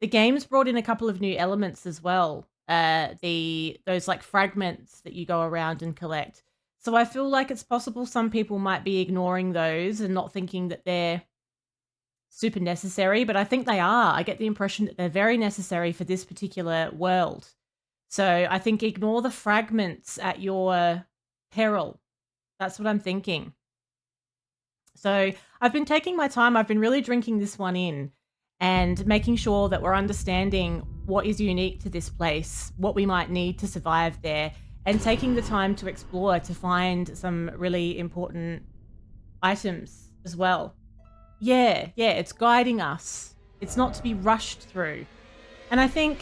The game's brought in a couple of new elements as well. Those like fragments that you go around and collect. So I feel like it's possible some people might be ignoring those and not thinking that they're super necessary, but I think they are. I get the impression that they're very necessary for this particular world. So I think ignore the fragments at your peril. That's what I'm thinking. So I've been taking my time. I've been really drinking this one in and making sure that we're understanding what is unique to this place, what we might need to survive there, and taking the time to explore to find some really important items as well. Yeah, it's guiding us. It's not to be rushed through. And I think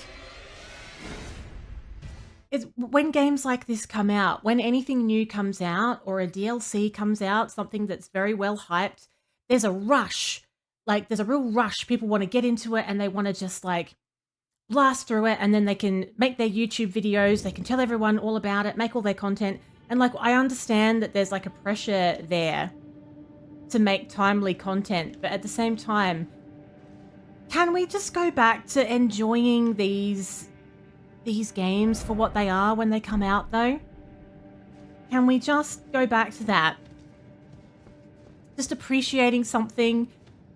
it's when games like this come out, when anything new comes out or a DLC comes out, something that's very well hyped, there's a rush. Like there's a real rush. People want to get into it and they want to just like blast through it, and then they can make their YouTube videos, they can tell everyone all about it, make all their content. And like I understand that there's like a pressure there to make timely content, but at the same time, can we just go back to enjoying these games for what they are when they come out though? Can we just go back to that? Just appreciating something,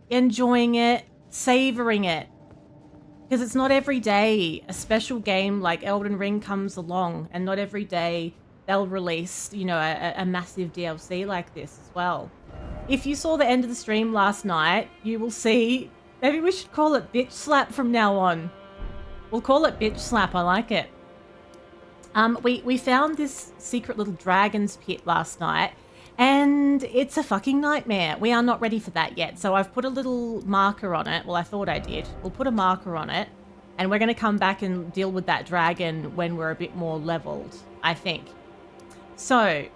enjoying it, savoring it. Because it's not every day a special game like Elden Ring comes along, and not every day they'll release, you know, a massive DLC like this as well. If you saw the end of the stream last night, you will see, maybe we should call it Bitch Slap from now on. We'll call it Bitch Slap, I like it. We found this secret little dragon's pit last night, and it's a fucking nightmare. We are not ready for that yet, so I've put a little marker on it. Well, I thought I did. We'll put a marker on it, and we're going to come back and deal with that dragon when we're a bit more leveled, I think. So,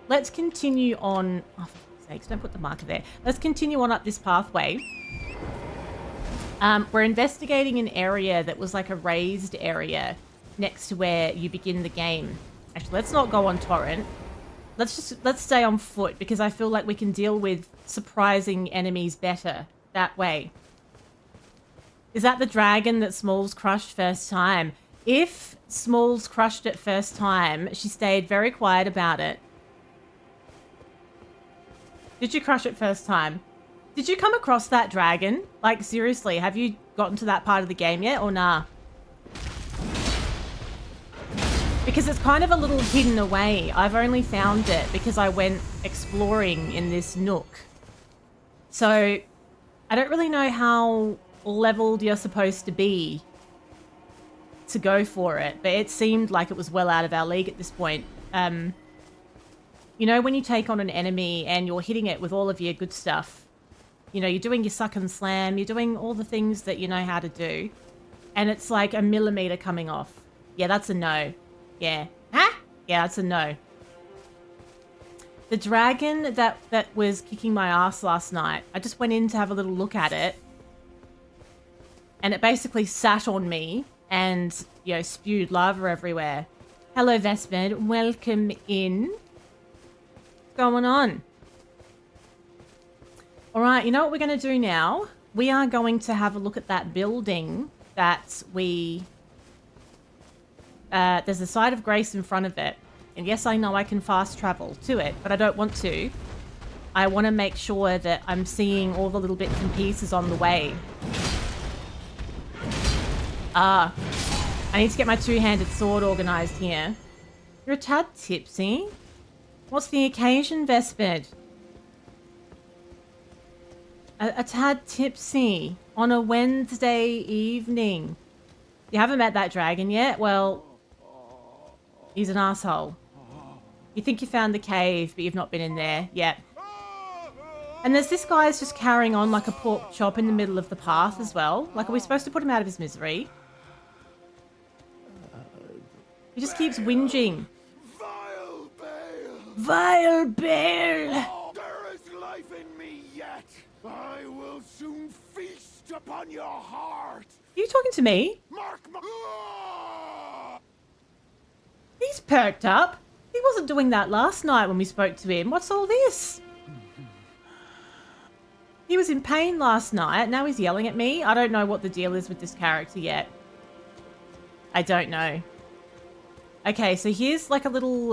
let's continue on... Oh, for fuck's sakes, don't put the marker there. Let's continue on up this pathway. We're investigating an area that was like a raised area next to where you begin the game. Actually, let's not go on torrent. Let's stay on foot, because I feel like we can deal with surprising enemies better that way. Is that the dragon that Smalls crushed first time? If Smalls crushed it first time, she stayed very quiet about it. Did you crush it first time? Did you come across that dragon? Like, seriously, have you gotten to that part of the game yet, or nah? Because it's kind of a little hidden away. I've only found it because I went exploring in this nook. So, I don't really know how leveled you're supposed to be to go for it, but it seemed like it was well out of our league at this point. You know, when you take on an enemy and you're hitting it with all of your good stuff, you know, you're doing your suck and slam, you're doing all the things that you know how to do, and it's like a millimeter coming off. Yeah, that's a no. Yeah. Huh? Yeah, that's a no. The dragon that was kicking my ass last night, I just went in to have a little look at it, and it basically sat on me and, you know, spewed lava everywhere. Hello, Vespid. Welcome in. What's going on? All right, you know what we're going to do now? We are going to have a look at that building that we... there's a site of grace in front of it. And yes, I know I can fast travel to it, but I don't want to. I want to make sure that I'm seeing all the little bits and pieces on the way. I need to get my two-handed sword organized here. You're a tad tipsy. What's the occasion, Vespid? A tad tipsy on a Wednesday evening. You haven't met that dragon yet? Well, he's an asshole. You think you found the cave, but you've not been in there yet. And there's this guy's just carrying on like a pork chop in the middle of the path as well. Like, are we supposed to put him out of his misery? He just keeps whinging. Vile Bale! Vile Bale! Oh, there is life in me yet. I will soon feast upon your heart. Are you talking to me? Mark my... He's perked up. He wasn't doing that last night when we spoke to him. What's all this? He was in pain last night. Now he's yelling at me. I don't know what the deal is with this character yet. I don't know. Okay, so here's like a little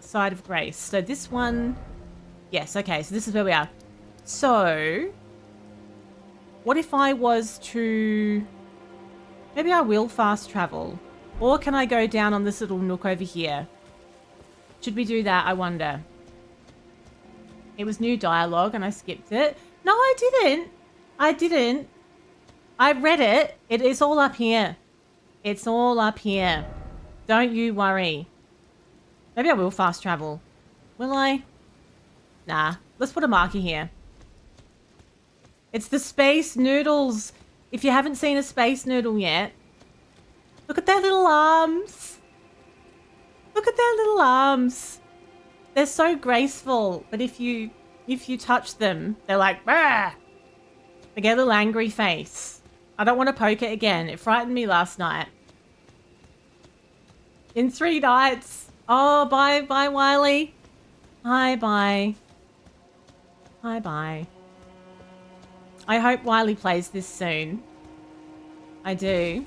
side of grace. So this one... Yes, okay, so this is where we are. So... What if I was to... Maybe I will fast travel. Or can I go down on this little nook over here? Should we do that, I wonder? It was new dialogue and I skipped it. No, I didn't. I didn't. I read it. It is all up here. It's all up here. Don't you worry. Maybe I will fast travel. Will I? Nah. Let's put a marker here. It's the space noodles. If you haven't seen a space noodle yet, look at their little arms. Look at their little arms. They're so graceful, but if you touch them, they're like, bah! They get a little angry face. I don't want to poke it again. It frightened me last night. In 3 nights. Oh, bye, Wiley. Bye. I hope Wiley plays this soon. I do.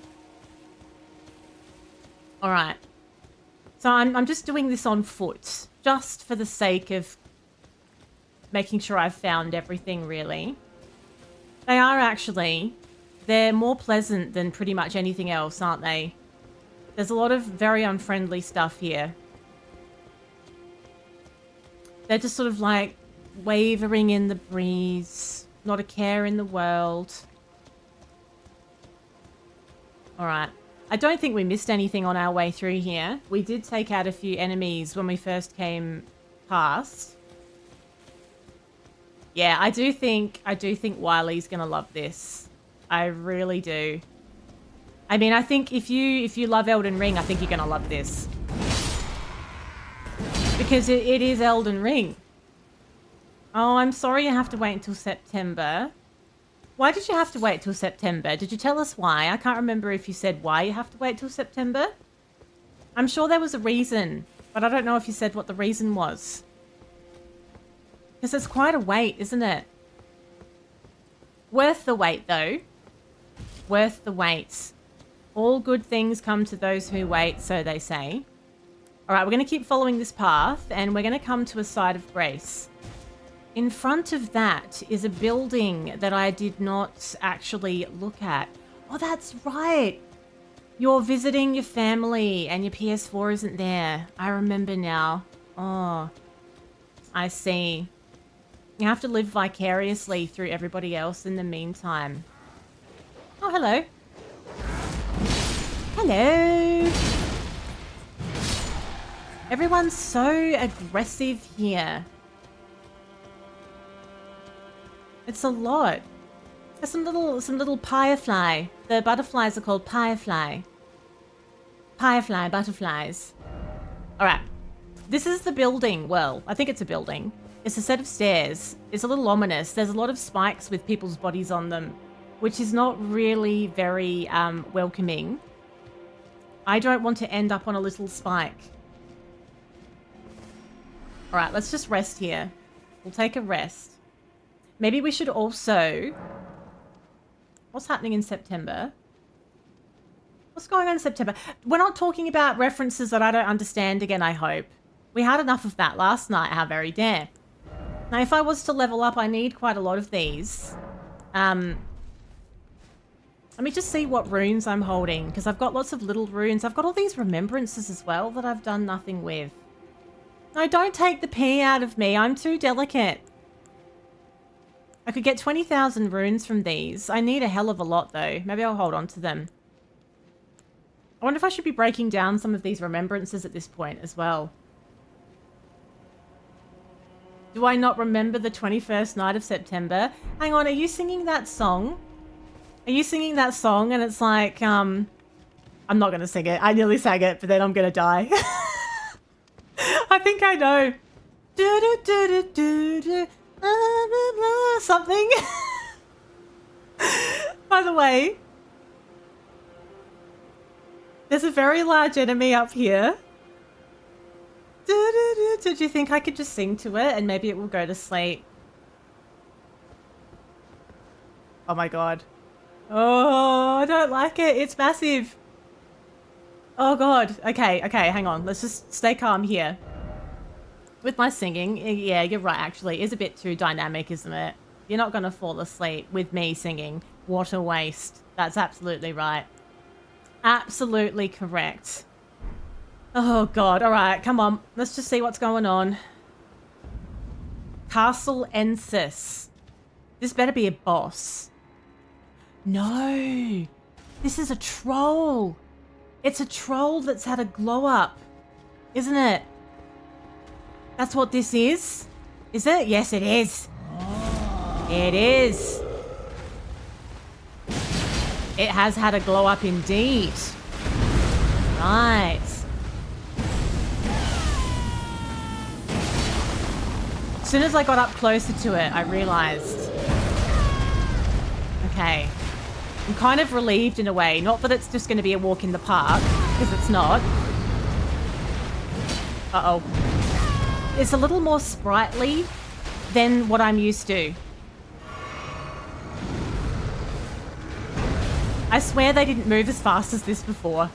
All right. So I'm just doing this on foot, just for the sake of making sure I've found everything, really. They are actually. They're more pleasant than pretty much anything else, aren't they? There's a lot of very unfriendly stuff here. They're just sort of like wavering in the breeze. Not a care in the world. Alright. I don't think we missed anything on our way through here. We did take out a few enemies when we first came past. Yeah, I do think Wiley's gonna love this. I really do. I mean, I think if you love Elden Ring, I think you're gonna love this. Because it is Elden Ring. Oh, I'm sorry you have to wait until September. Why did you have to wait till September? Did you tell us why? I can't remember if you said why you have to wait till September. I'm sure there was a reason, but I don't know if you said what the reason was. Because it's quite a wait, isn't it? Worth the wait, though. Worth the wait. All good things come to those who wait, so they say. All right, we're going to keep following this path, and we're going to come to a side of grace. In front of that is a building that I did not actually look at. Oh, that's right. You're visiting your family and your PS4 isn't there. I remember now. Oh, I see. You have to live vicariously through everybody else in the meantime. Oh, hello. Hello. Everyone's so aggressive here. It's a lot. There's some little firefly. The butterflies are called firefly. Firefly butterflies. All right. This is the building. Well, I think it's a building. It's a set of stairs. It's a little ominous. There's a lot of spikes with people's bodies on them, which is not really very welcoming. I don't want to end up on a little spike. All right, let's just rest here. We'll take a rest. Maybe we should also... What's happening in September? What's going on in September? We're not talking about references that I don't understand again, I hope. We had enough of that last night, how very dare. Now, if I was to level up, I need quite a lot of these. Let me just see what runes I'm holding, because I've got lots of little runes. I've got all these remembrances as well that I've done nothing with. No, don't take the pee out of me. I'm too delicate. I could get 20,000 runes from these. I need a hell of a lot, though. Maybe I'll hold on to them. I wonder if I should be breaking down some of these remembrances at this point as well. Do I not remember the 21st night of September? Hang on, are you singing that song? Are you singing that song? And it's like, I'm not going to sing it. I nearly sang it, but then I'm going to die. I think I know. Something. By the way, there's a very large enemy up here. Did you think I could just sing to it and maybe it will go to sleep? Oh my god. Oh, I don't like it. It's massive. Oh god. Okay, hang on. Let's just stay calm here. With my singing, yeah, you're right, actually. It's a bit too dynamic, isn't it? You're not going to fall asleep with me singing. What a waste. That's absolutely right. Absolutely correct. Oh god, alright, come on. Let's just see what's going on. Castle Ensis. This better be a boss. No. This is a troll. It's a troll that's had a glow up. Isn't it? That's what this is? Is it? Yes, it is. It is. It has had a glow up indeed. Right. As soon as I got up closer to it, I realized. Okay. I'm kind of relieved in a way. Not that it's just going to be a walk in the park, because it's not. Uh-oh. It's a little more sprightly than what I'm used to. I swear they didn't move as fast as this before.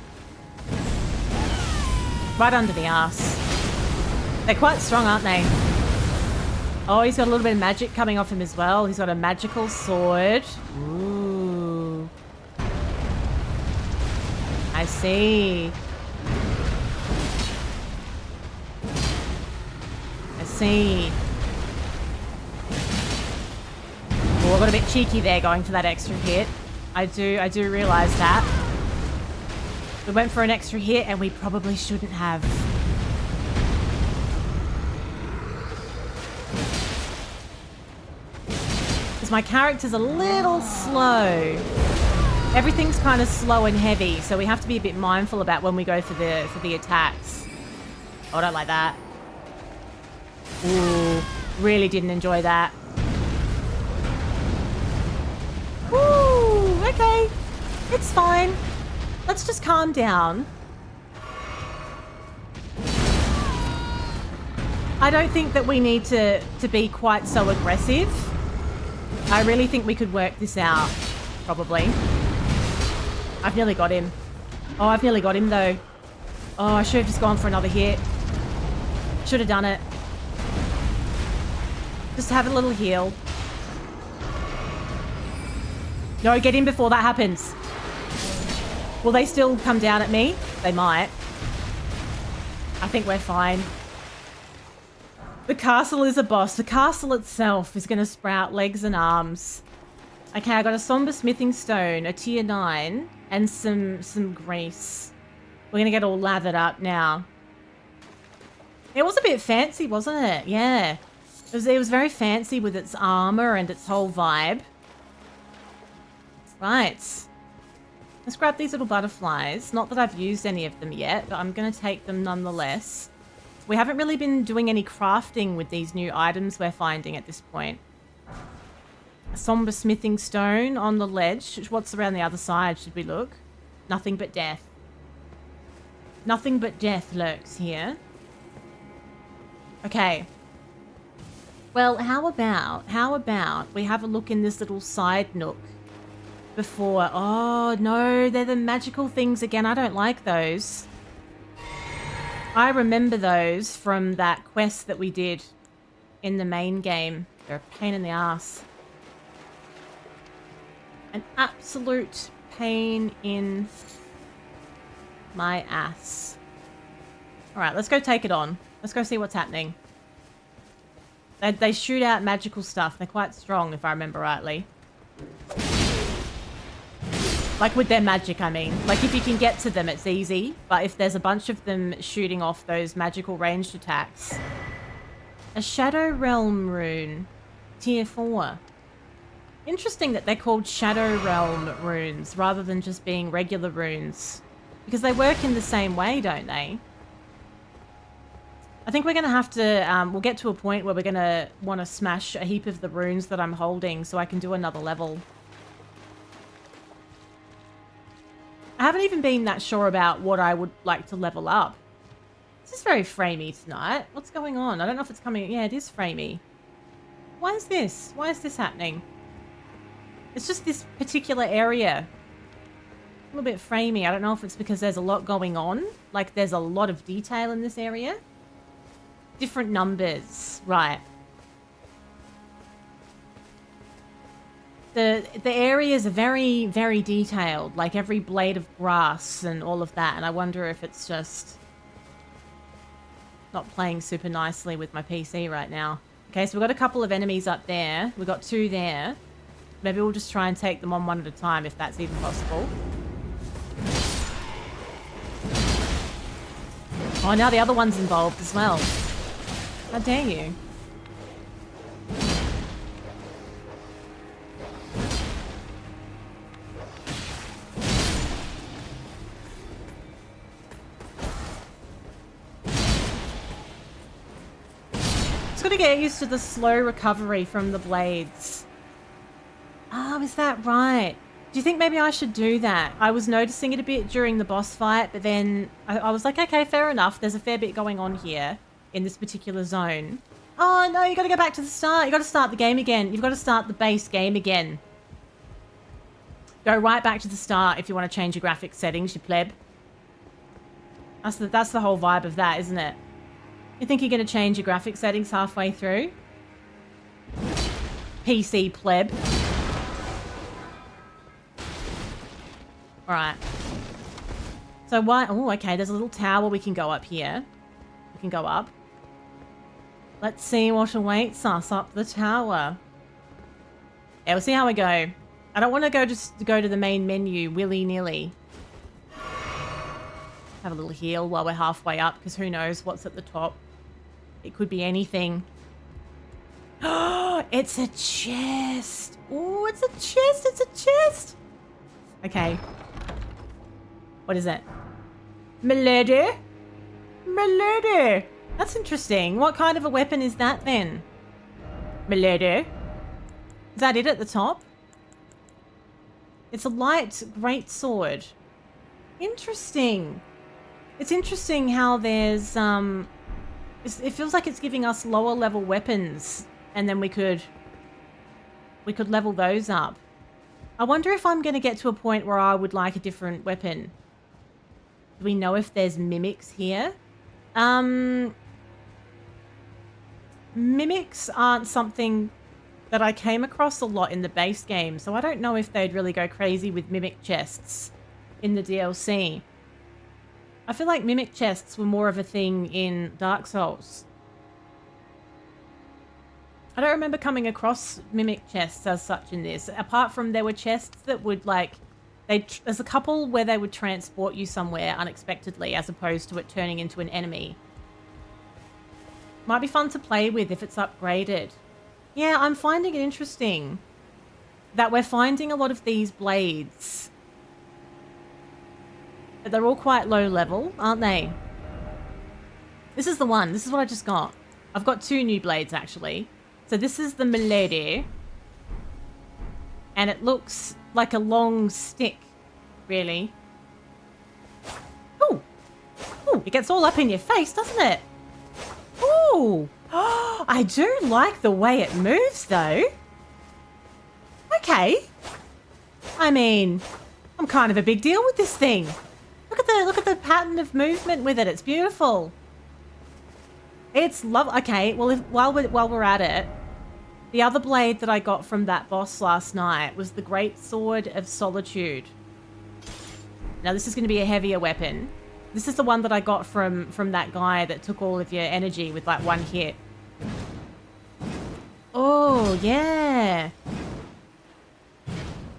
Right under the arse. They're quite strong, aren't they? Oh, he's got a little bit of magic coming off him as well. He's got a magical sword. Ooh. I see. I see. Oh, I got a bit cheeky there going for that extra hit. I do realise that. We went for an extra hit and we probably shouldn't have. Because my character's a little slow. Everything's kind of slow and heavy, so we have to be a bit mindful about when we go for the attacks. Oh, I don't like that. Ooh, really didn't enjoy that. Woo, okay. It's fine. Let's just calm down. I don't think that we need to be quite so aggressive. I really think we could work this out, probably. I've nearly got him. Oh, I've nearly got him, though. Oh, I should have just gone for another hit. Should have done it. Just have a little heal. No, get in before that happens. Will they still come down at me? They might. I think we're fine. The castle is a boss. The castle itself is going to sprout legs and arms. Okay, I got a somber smithing stone, a tier 9, and some grease. We're going to get all lathered up now. It was a bit fancy, wasn't it? Yeah. It was very fancy with its armor and its whole vibe. Right. Let's grab these little butterflies. Not that I've used any of them yet, but I'm going to take them nonetheless. We haven't really been doing any crafting with these new items we're finding at this point. A somber smithing stone on the ledge. What's around the other side? Should we look? Nothing but death. Nothing but death lurks here. Okay. Well, how about we have a look in this little side nook before... Oh, no, they're the magical things again. I don't like those. I remember those from that quest that we did in the main game. They're a pain in the ass. An absolute pain in my ass. Alright, let's go take it on. Let's go see what's happening. They shoot out magical stuff. They're quite strong, if I remember rightly. Like with their magic, I mean. Like if you can get to them, it's easy. But if there's a bunch of them shooting off those magical ranged attacks. A Shadow Realm rune. Tier 4. Interesting that they're called Shadow Realm runes rather than just being regular runes. Because they work in the same way, don't they? I think we're going to have to... we'll get to a point where we're going to want to smash a heap of the runes that I'm holding so I can do another level. I haven't even been that sure about what I would like to level up. This is very framey tonight. What's going on? I don't know if it's coming... Yeah, it is framey. Why is this? Why is this happening? It's just this particular area. A little bit framey. I don't know if it's because there's a lot going on. Like, there's a lot of detail in this area. Different numbers. Right. The areas are very, very detailed. Like, every blade of grass and all of that. And I wonder if it's just not playing super nicely with my PC right now. Okay, so we've got a couple of enemies up there. We've got 2 there. Maybe we'll just try and take them on one at a time if that's even possible. Oh, now the other one's involved as well. How dare you? Just gotta get used to the slow recovery from the blades. Oh, is that right? Do you think maybe I should do that? I was noticing it a bit during the boss fight, but then I was like, okay, fair enough. There's a fair bit going on here in this particular zone. Oh, no, you got to go back to the start. You got to start the game again. You've got to start the base game again. Go right back to the start if you want to change your graphics settings, you pleb. That's the whole vibe of that, isn't it? You think you're going to change your graphics settings halfway through? PC pleb. Alright. So why... Oh, okay. There's a little tower we can go up here. We can go up. Let's see what awaits us up the tower. Yeah, we'll see how we go. I don't want to go to the main menu willy-nilly. Have a little heal while we're halfway up, because who knows what's at the top. It could be anything. Oh, it's a chest. Oh, it's a chest. It's a chest. Okay. What is it? Milady? Milady! That's interesting. What kind of a weapon is that then? Milady? Is that it at the top? It's a light greatsword. Interesting. It's interesting how there's, it feels like it's giving us lower level weapons, and then we could level those up. I wonder if I'm going to get to a point where I would like a different weapon. Do we know if there's mimics here? Mimics aren't something that I came across a lot in the base game, so I don't know if they'd really go crazy with mimic chests in the DLC. I feel like mimic chests were more of a thing in Dark Souls. I don't remember coming across mimic chests as such in this, apart from there were chests that would like... There's a couple where they would transport you somewhere unexpectedly as opposed to it turning into an enemy. Might be fun to play with if it's upgraded. Yeah, I'm finding it interesting that we're finding a lot of these blades. But they're all quite low level, aren't they? This is the one. This is what I just got. I've got 2 new blades, actually. So this is the Milady. And it looks like a long stick, really. Ooh. Ooh, it gets all up in your face, doesn't it? Ooh. Oh, I do like the way it moves, though. Okay. I mean, I'm kind of a big deal with this thing. Look at the pattern of movement with it. It's beautiful. It's lovely. Okay, well, while we're at it, the other blade that I got from that boss last night was the Great Sword of Solitude. Now, this is going to be a heavier weapon. This is the one that I got from that guy that took all of your energy with like one hit. Oh, yeah.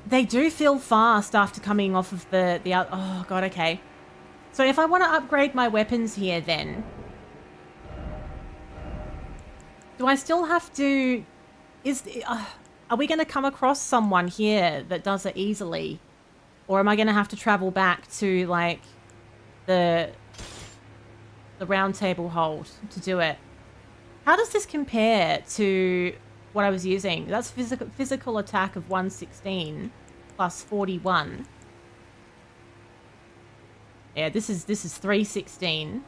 They do feel fast after coming off of the oh, God, okay. So if I want to upgrade my weapons here then, do I still have to... are we going to come across someone here that does it easily? Or am I going to have to travel back to, like, the round table hold to do it? How does this compare to what I was using? That's physical attack of 116 plus 41. Yeah, this is 316.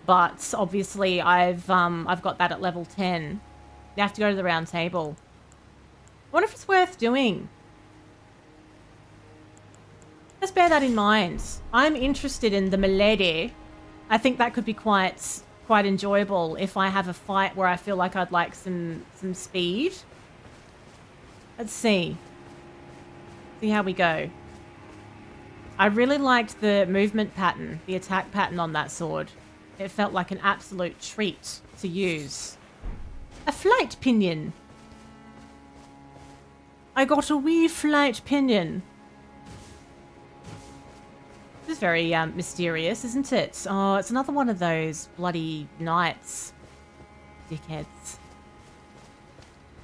But obviously I've got that at level 10. You have to go to the round table. I wonder if it's worth doing. Just bear that in mind. I'm interested in the melee. I think that could be quite enjoyable if I have a fight where I feel like I'd like some speed. Let's see. See how we go. I really liked the movement pattern, the attack pattern on that sword. It felt like an absolute treat to use. A flight pinion. I got a wee flight pinion. This is very mysterious, isn't it? Oh, it's another one of those bloody knights. Dickheads.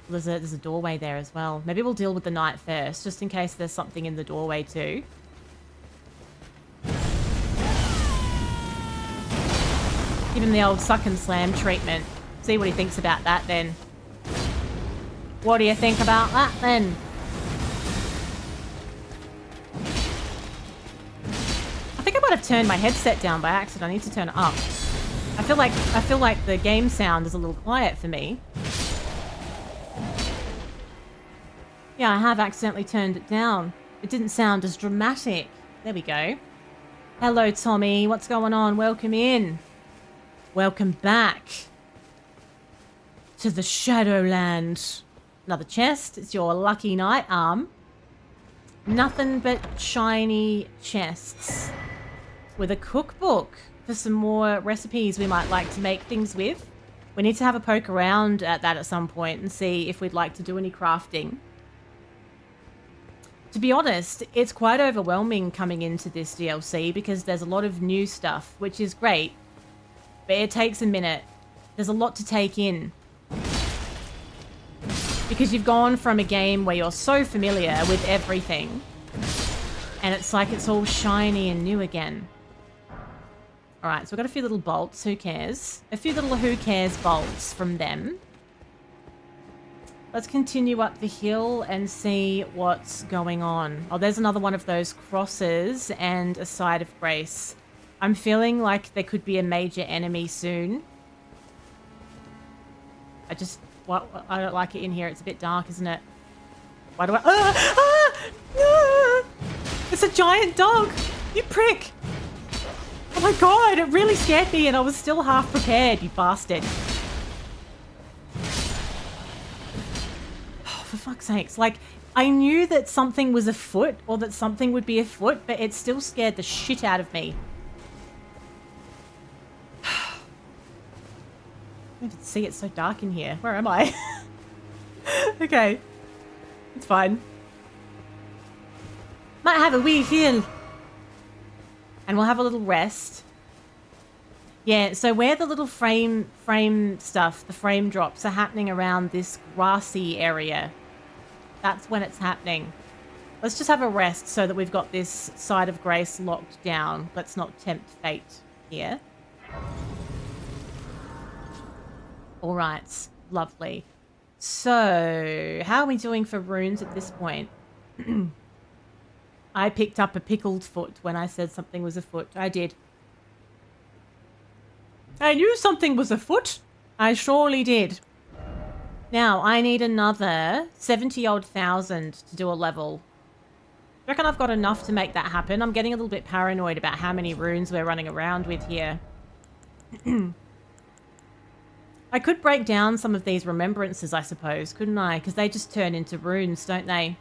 There's a doorway there as well. Maybe we'll deal with the knight first, just in case there's something in the doorway too. Give him the old suck and slam treatment. See what he thinks about that then. What do you think about that then? I think I might have turned my headset down by accident. I need to turn it up. I feel like the game sound is a little quiet for me. Yeah, I have accidentally turned it down. It didn't sound as dramatic. There we go. Hello, Tommy. What's going on? Welcome in. Welcome back to the Shadowland. Another chest. It's your lucky knight arm. Nothing but shiny chests. With a cookbook for some more recipes we might like to make things with. We need to have a poke around at that at some point and see if we'd like to do any crafting. To be honest, it's quite overwhelming coming into this DLC because there's a lot of new stuff, which is great. But it takes a minute. There's a lot to take in. Because you've gone from a game where you're so familiar with everything. And it's like it's all shiny and new again. Alright, so we've got a few little bolts. Who cares? A few little who cares bolts from them. Let's continue up the hill and see what's going on. Oh, there's another one of those crosses and a side of grace. I'm feeling like there could be a major enemy soon. I don't like it in here. It's a bit dark, isn't it? Why do I... It's a giant dog! You prick! Oh my god, it really scared me and I was still half prepared, you bastard. Oh, for fuck's sakes. Like, I knew that something was afoot or that something would be afoot, but it still scared the shit out of me. I can't even see, it's so dark in here. Where am I? Okay. It's fine. Might have a wee heal. And we'll have a little rest. Yeah, so where the little frame stuff, the frame drops are happening around this grassy area. That's when it's happening. Let's just have a rest so that we've got this side of grace locked down. Let's not tempt fate here. All right, lovely. So, how are we doing for runes at this point? I picked up a pickled foot when I said something was afoot. I did. I knew something was afoot. I surely did. Now, I need another 70-odd thousand to do a level. I reckon I've got enough to make that happen. I'm getting a little bit paranoid about how many runes we're running around with here. I could break down some of these remembrances, I suppose, couldn't I? Because they just turn into runes, don't they?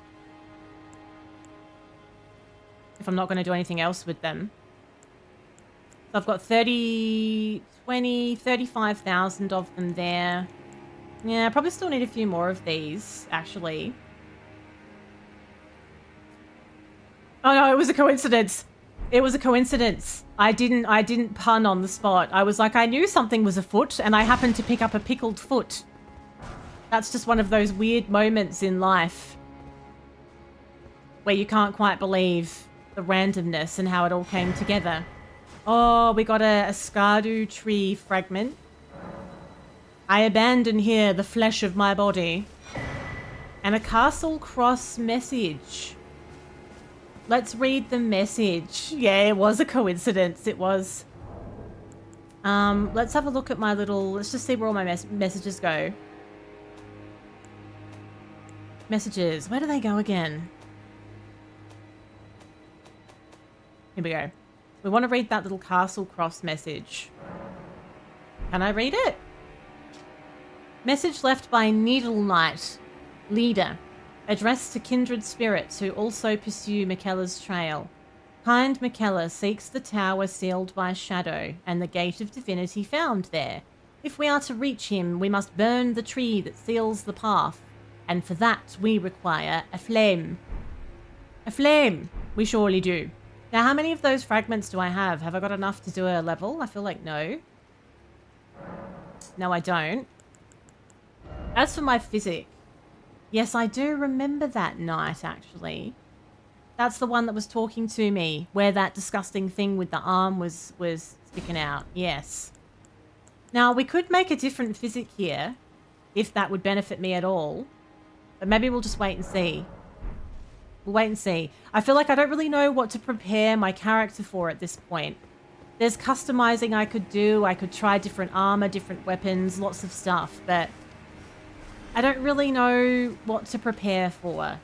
If I'm not going to do anything else with them. So I've got 30, 20, 35,000 of them there. Yeah, I probably still need a few more of these, actually. Oh no, it was a coincidence. It was a coincidence. I didn't pun on the spot. I was like, I knew something was afoot and I happened to pick up a pickled foot. That's just one of those weird moments in life where you can't quite believe the randomness and how it all came together. Oh, we got a Erdtree tree fragment. I abandon here the flesh of my body. And a castle cross message. Let's read the message. Yeah, it was a coincidence. It was. Let's have a look at my little... Let's just see where all my messages go. Messages. Where do they go again? Here we go. We want to read that little Castle Cross message. Can I read it? Message left by Needle Knight, leader, addressed to kindred spirits who also pursue Miquella's trail. Kind Miquella seeks the tower sealed by shadow and the gate of divinity found there. If we are to reach him, we must burn the tree that seals the path, and for that we require a flame. A flame! We surely do. Now, how many of those fragments do I have? Have I got enough to do a level? I feel like no. No, I don't. As for my physic, yes, I do remember that night, actually. That's the one that was talking to me, where that disgusting thing with the arm was sticking out. Yes. Now, we could make a different physic here, if that would benefit me at all. But maybe we'll just wait and see. We'll wait and see. I feel like I don't really know what to prepare my character for at this point. There's customizing I could do. I could try different armor, different weapons, lots of stuff. But I don't really know what to prepare for.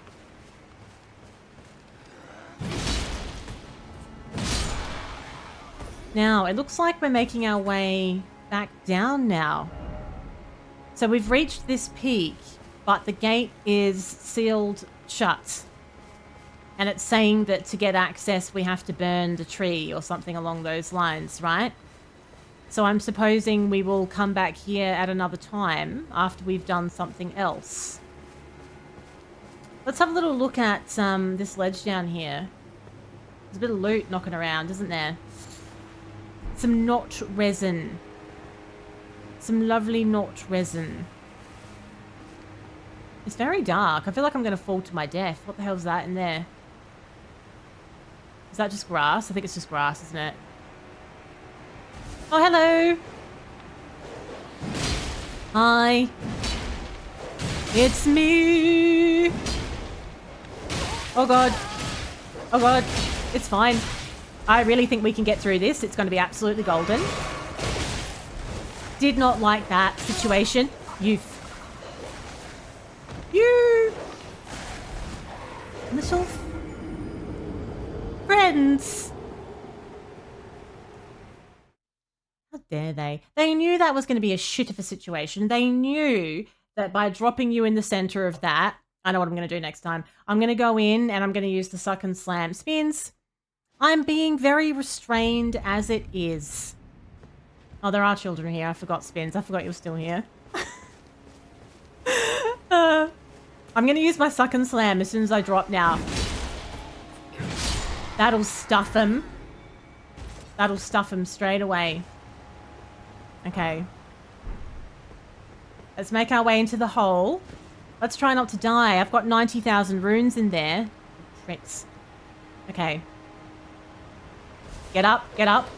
Now, it looks like we're making our way back down now. So we've reached this peak, but the gate is sealed shut. And it's saying that to get access, we have to burn the tree or something along those lines, right? So I'm supposing we will come back here at another time after we've done something else. Let's have a little look at this ledge down here. There's a bit of loot knocking around, isn't there? Some knot resin. Some lovely knot resin. It's very dark. I feel like I'm going to fall to my death. What the hell is that in there? Is that just grass? I think it's just grass, isn't it? Oh, hello. Hi. It's me. Oh, God. Oh, God. It's fine. I really think we can get through this. It's going to be absolutely golden. Did not like that situation. You little friends. How dare they? They knew that was going to be a shit of a situation. They knew that by dropping you in the center of that, I know what I'm going to do next time. I'm going to go in and I'm going to use the suck and slam spins. I'm being very restrained as it is. Oh, there are children here. I forgot spins. I forgot you were still here. I'm going to use my suck and slam as soon as I drop now. That'll stuff them. That'll stuff them straight away. Okay. Let's make our way into the hole. Let's try not to die. I've got 90,000 runes in there. Tricks. Okay. Get up, get up.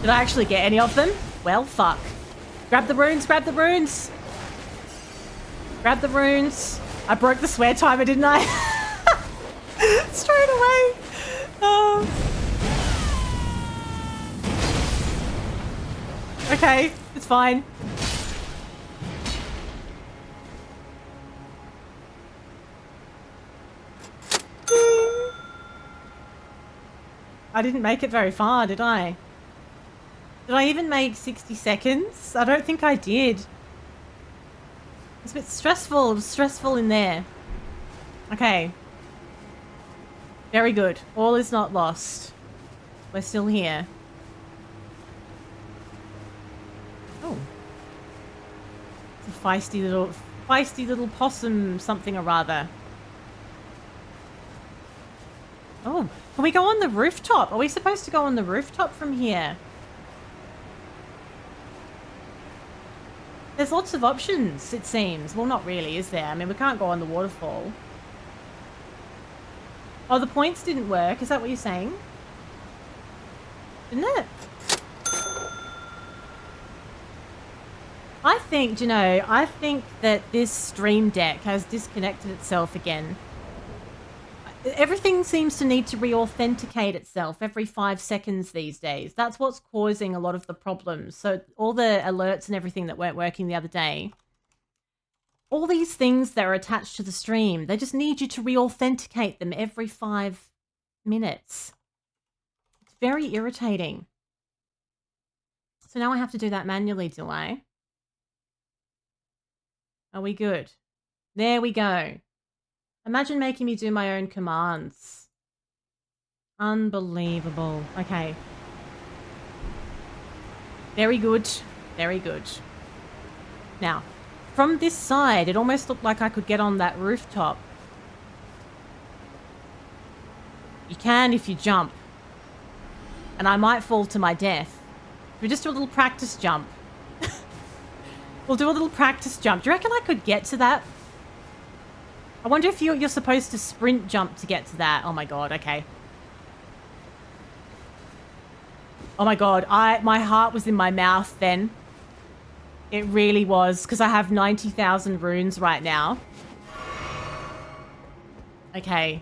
Did I actually get any of them? Well, fuck. Grab the runes, grab the runes. Grab the runes. I broke the swear timer, didn't I? Straight away. Oh. Okay, it's fine. I didn't make it very far, did I? Did I even make 60 seconds? I don't think I did. It's a bit stressful. It was stressful in there. Okay. Very good. All is not lost. We're still here. Oh. It's a feisty little possum something or rather. Oh, can we go on the rooftop? Are we supposed to go on the rooftop from here? There's lots of options, it seems. Well, not really, is there? I mean, we can't go on the waterfall. Oh, the points didn't work. Is that what you're saying? Didn't it? I think, you know, I think that this stream deck has disconnected itself again. Everything seems to need to re-authenticate itself every 5 seconds these days. That's what's causing a lot of the problems. So all the alerts and everything that weren't working the other day, all these things that are attached to the stream, they just need you to re-authenticate them every 5 minutes. It's very irritating. So now I have to do that manually, do I? Are we good? There we go. Imagine making me do my own commands. Unbelievable. Okay. Very good. Very good. Now, from this side, it almost looked like I could get on that rooftop. You can if you jump. And I might fall to my death. We just do a little practice jump. We'll do a little practice jump. Do you reckon I could get to that? I wonder if you're supposed to sprint jump to get to that. Oh my god, okay. Oh my god, my heart was in my mouth then. It really was, because I have 90,000 runes right now. Okay.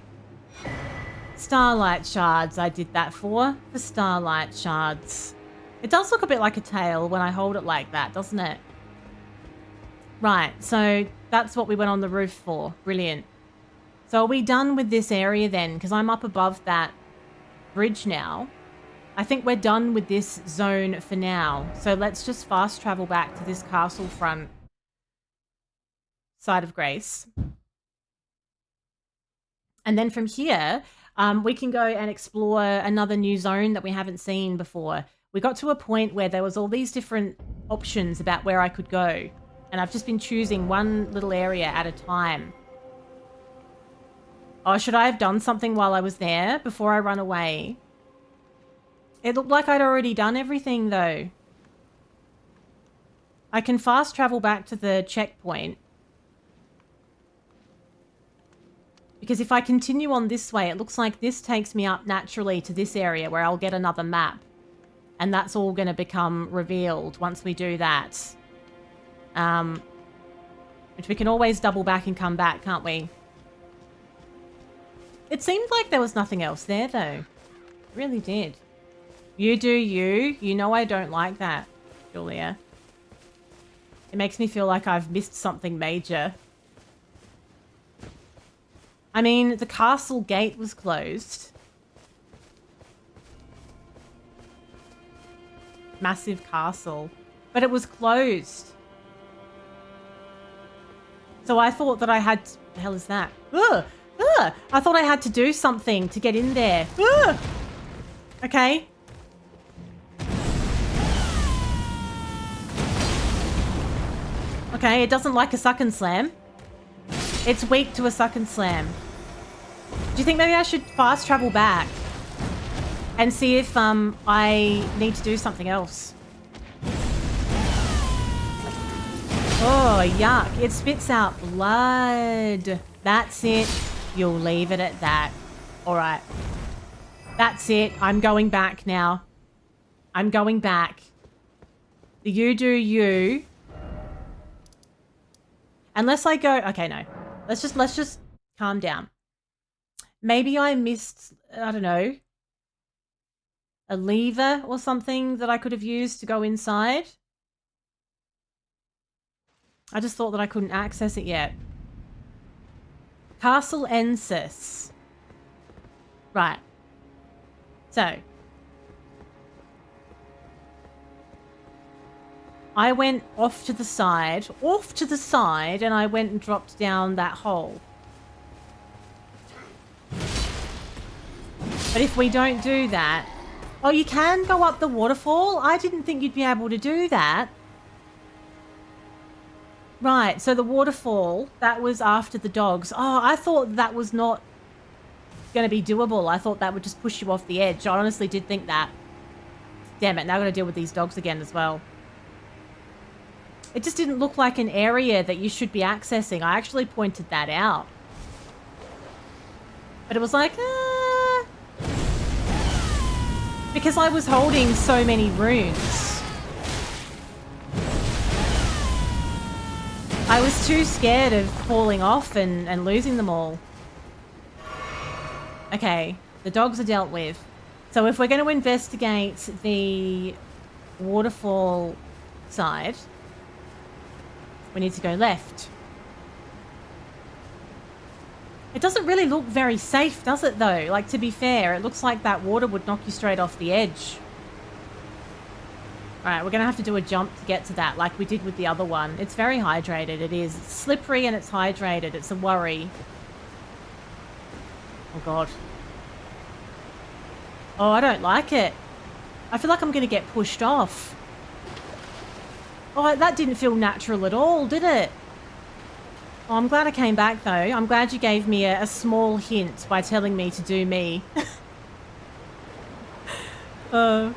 Starlight shards I did that for starlight shards. It does look a bit like a tail when I hold it like that, doesn't it? Right, so that's what we went on the roof for. Brilliant. So are we done with this area then? Because I'm up above that bridge now. I think we're done with this zone for now. So let's just fast travel back to this castle front side of Grace. And then from here, we can go and explore another new zone that we haven't seen before. We got to a point where there was all these different options about where I could go. And I've just been choosing one little area at a time. Oh, should I have done something while I was there before I run away? It looked like I'd already done everything, though. I can fast travel back to the checkpoint. Because if I continue on this way, it looks like this takes me up naturally to this area where I'll get another map. And that's all going to become revealed once we do that. Which we can always double back and come back, can't we? It seemed like there was nothing else there, though. It really did. You do you. You know I don't like that, Julia. It makes me feel like I've missed something major. I mean, the castle gate was closed. Massive castle. But it was closed. So I thought that I had... What the hell is that? Ugh! Ugh! I thought I had to do something to get in there. Ugh! Okay. Okay, it doesn't like a suck and slam. It's weak to a suck and slam. Do you think maybe I should fast travel back and see if I need to do something else? Oh, yuck. It spits out blood. That's it. You'll leave it at that. All right. That's it. I'm going back now. I'm going back. You do you. Unless I go... Okay, no. Let's just calm down. Maybe I missed, I don't know, a lever or something that I could have used to go inside. I just thought that I couldn't access it yet. Castle Ensis. Right. So. I went off to the side, and I went and dropped down that hole. But if we don't do that... Oh, you can go up the waterfall? I didn't think you'd be able to do that. Right, so the waterfall, that was after the dogs. Oh, I thought that was not going to be doable. I thought that would just push you off the edge. I honestly did think that. Damn it, now I've got to deal with these dogs again as well. It just didn't look like an area that you should be accessing. I actually pointed that out. But it was like, because I was holding so many runes. I was too scared of falling off and losing them all. Okay, the dogs are dealt with. So if we're going to investigate the waterfall side, we need to go left. It doesn't really look very safe, does it, though? Like, to be fair, it looks like that water would knock you straight off the edge. All right, we're going to have to do a jump to get to that, like we did with the other one. It's very hydrated, it is. It's slippery and it's hydrated. It's a worry. Oh, God. Oh, I don't like it. I feel like I'm going to get pushed off. Oh, that didn't feel natural at all, did it? Oh, I'm glad I came back, though. I'm glad you gave me a small hint by telling me to do me. That's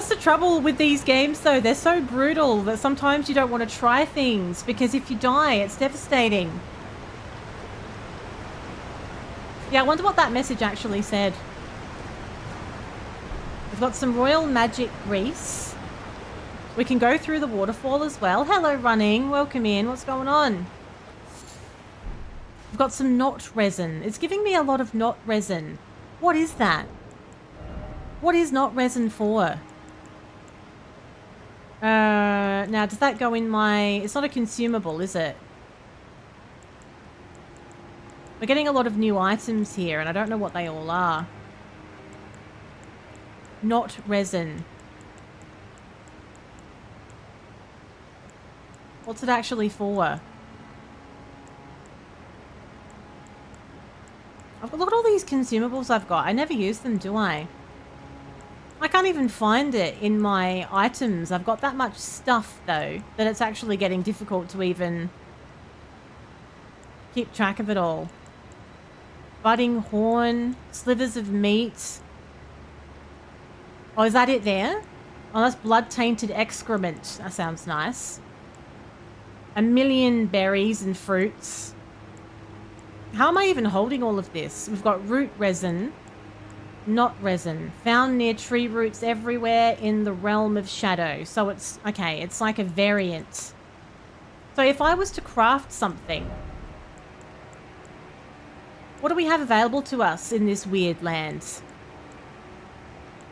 the trouble with these games, though. They're so brutal that sometimes you don't want to try things, because if you die, it's devastating. Yeah, I wonder what that message actually said. We've got some royal magic grease. We can go through the waterfall as well. Hello, running. Welcome in. What's going on? We've got some knot resin. It's giving me a lot of knot resin. What is that? What is knot resin for? Now, does that go in my... It's not a consumable, is it? We're getting a lot of new items here, and I don't know what they all are. Knot resin. What's it actually for? Look at all these consumables I've got. I never use them, do I? I can't even find it in my items. I've got that much stuff, though, that it's actually getting difficult to even keep track of it all. Budding horn, slivers of meat. Oh, is that it there? Oh, that's blood-tainted excrement. That sounds nice. A million berries and fruits. How am I even holding all of this? We've got root resin, knot resin, found near tree roots everywhere in the realm of shadow. So it's, okay, it's like a variant. So if I was to craft something, what do we have available to us in this weird land?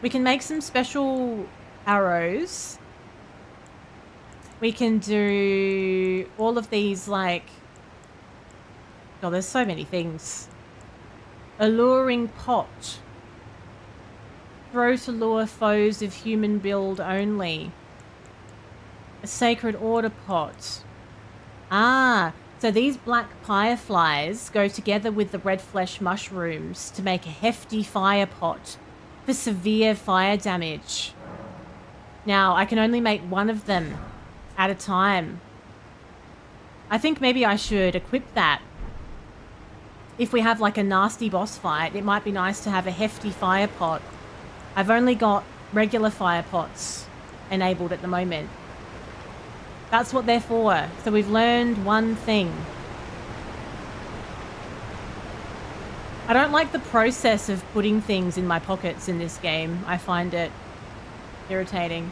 We can make some special arrows. We can do all of these, like... Oh, there's so many things. Alluring pot. Throw to lure foes of human build only. A sacred order pot. Ah, so these black fireflies go together with the red flesh mushrooms to make a hefty fire pot for severe fire damage. Now, I can only make one of them at a time. I think maybe I should equip that. If we have like a nasty boss fight, it might be nice to have a hefty fire pot. I've only got regular fire pots enabled at the moment. That's what they're for. So we've learned one thing. I don't like the process of putting things in my pockets in this game. I find it irritating.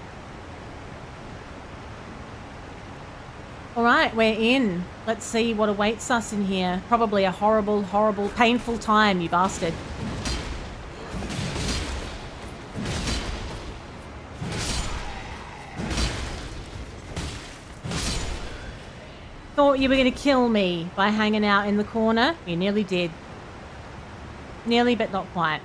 All right, we're in. Let's see what awaits us in here. Probably a horrible, horrible, painful time, you bastard. Thought you were going to kill me by hanging out in the corner. You nearly did. Nearly, but not quite.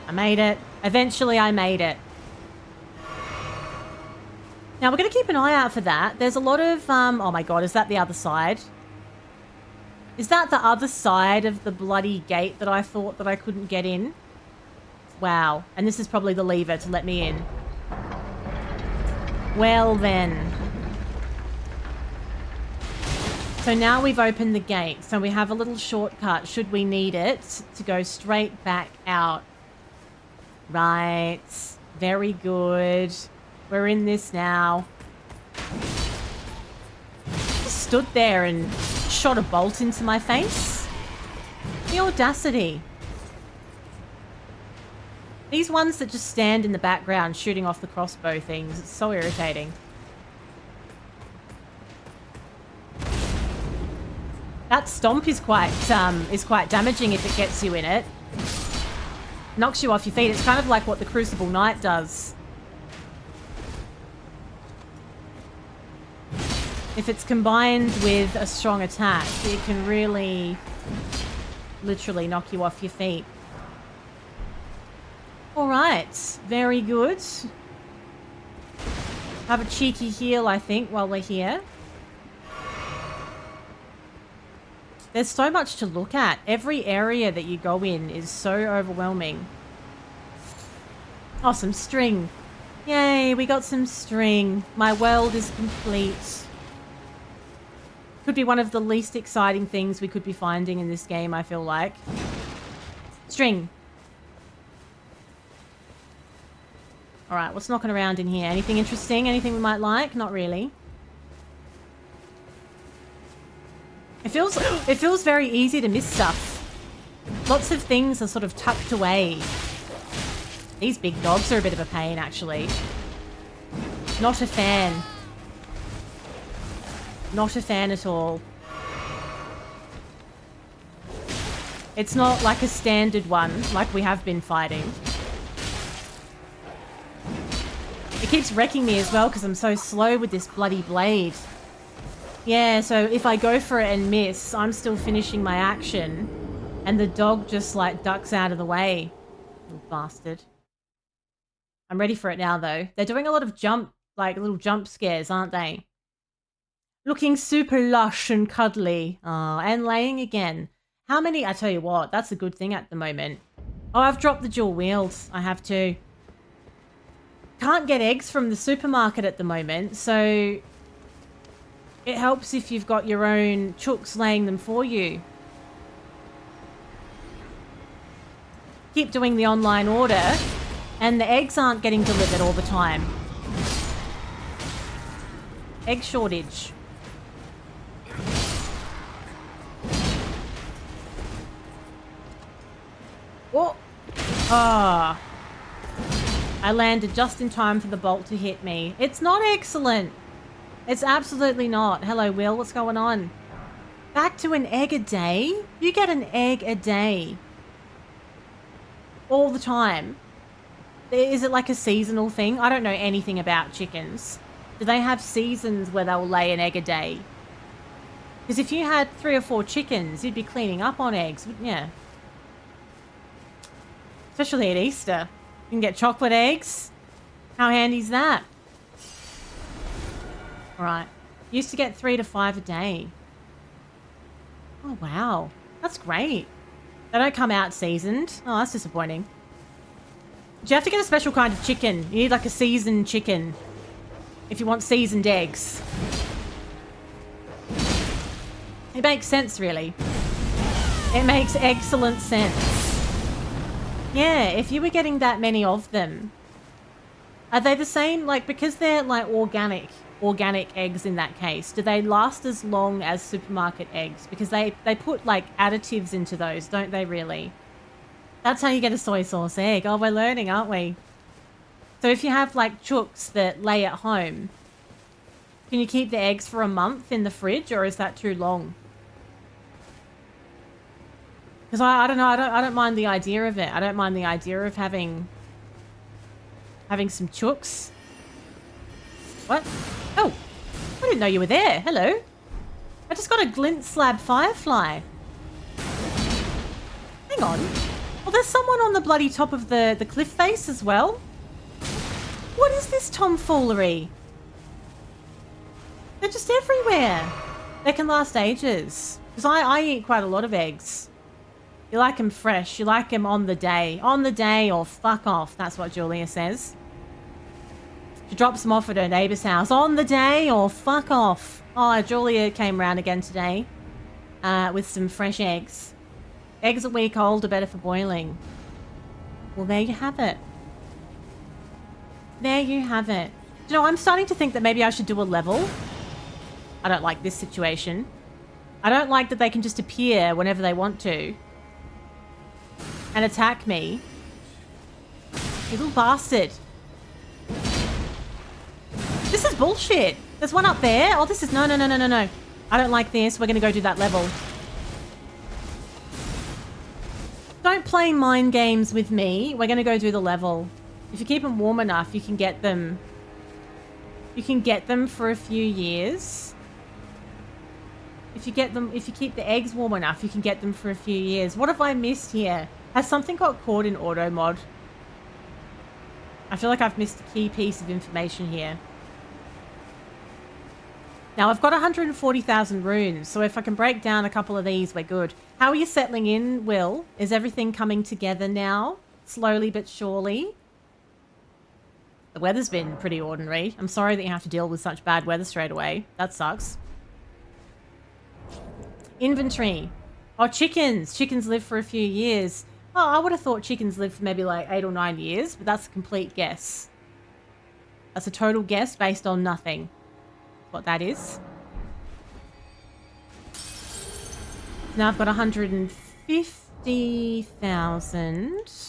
I made it. Eventually, I made it. Now, we're going to keep an eye out for that. There's a lot of... oh my god, is that the other side? Is that the other side of the bloody gate that I thought that I couldn't get in? Wow. And this is probably the lever to let me in. Well then. So now we've opened the gate. So we have a little shortcut, should we need it, to go straight back out. Right. Very good. We're in this now. Just stood there and shot a bolt into my face. The audacity. These ones that just stand in the background shooting off the crossbow things. It's so irritating. That stomp is quite damaging if it gets you in it. Knocks you off your feet. It's kind of like what the Crucible Knight does. If it's combined with a strong attack, it can really literally knock you off your feet. All right, very good. Have a cheeky heal, I think, while we're here. There's so much to look at. Every area that you go in is so overwhelming. Oh, some string. Yay, we got some string. My world is complete. Could be one of the least exciting things we could be finding in this game, I feel like. String. All right, what's knocking around in here? Anything interesting? Anything we might like? Not really. It feels very easy to miss stuff. Lots of things are sort of tucked away. These big dogs are a bit of a pain, actually. Not a fan. Not a fan at all. It's not like a standard one, like we have been fighting. It keeps wrecking me as well because I'm so slow with this bloody blade. Yeah, so if I go for it and miss, I'm still finishing my action. And the dog just, like, ducks out of the way. Little bastard. I'm ready for it now, though. They're doing a lot of little jump scares, aren't they? Looking super lush and cuddly. Oh, and laying again. How many? I tell you what, that's a good thing at the moment. Oh, I've dropped the dual wields. I have to. Can't get eggs from the supermarket at the moment, so it helps if you've got your own chooks laying them for you. Keep doing the online order, and the eggs aren't getting delivered all the time. Egg shortage. Oh! Ah. I landed just in time for the bolt to hit me. It's not excellent. It's absolutely not. Hello, Will. What's going on? Back to an egg a day? You get an egg a day. All the time. Is it like a seasonal thing? I don't know anything about chickens. Do they have seasons where they'll lay an egg a day? Because if you had 3 or 4 chickens, you'd be cleaning up on eggs, wouldn't you? Especially at Easter. You can get chocolate eggs. How handy is that? Alright. Used to get 3 to 5 a day. Oh, wow. That's great. They don't come out seasoned. Oh, that's disappointing. Do you have to get a special kind of chicken? You need like a seasoned chicken. If you want seasoned eggs. It makes sense, really. It makes excellent sense. Yeah, if you were getting that many of them, are they the same? Like, because they're like organic eggs in that case, do they last as long as supermarket eggs? Because they put like additives into those, don't they, really? That's how you get a soy sauce egg. Oh, we're learning, aren't we? So if you have like chooks that lay at home, can you keep the eggs for a month in the fridge, or is that too long? Because I don't know, I don't mind the idea of it. I don't mind the idea of having some chooks. What? Oh, I didn't know you were there. Hello. I just got a glint slab firefly. Hang on. Well, there's someone on the bloody top of the cliff face as well. What is this tomfoolery? They're just everywhere. They can last ages. Because I eat quite a lot of eggs. You like them fresh. You like them on the day. On the day or fuck off. That's what Julia says. She drops them off at her neighbour's house. On the day or fuck off. Oh, Julia came round again today. With some fresh eggs. Eggs a week old are better for boiling. Well, there you have it. There you have it. You know, I'm starting to think that maybe I should do a level. I don't like this situation. I don't like that they can just appear whenever they want to. And attack me. You little bastard. This is bullshit. There's one up there. Oh, this is... No. I don't like this. We're going to go do that level. Don't play mind games with me. We're going to go do the level. If you keep them warm enough, you can get them... You can get them for a few years. If you keep the eggs warm enough, you can get them for a few years. What have I missed here? Has something got caught in auto mod? I feel like I've missed a key piece of information here. Now, I've got 140,000 runes, so if I can break down a couple of these, we're good. How are you settling in, Will? Is everything coming together now? Slowly but surely? The weather's been pretty ordinary. I'm sorry that you have to deal with such bad weather straight away. That sucks. Inventory. Oh, chickens. Chickens live for a few years. Oh, I would have thought chickens live for maybe like 8 or 9 years, but that's a complete guess. That's a total guess based on nothing. What that is. Now I've got 150,000.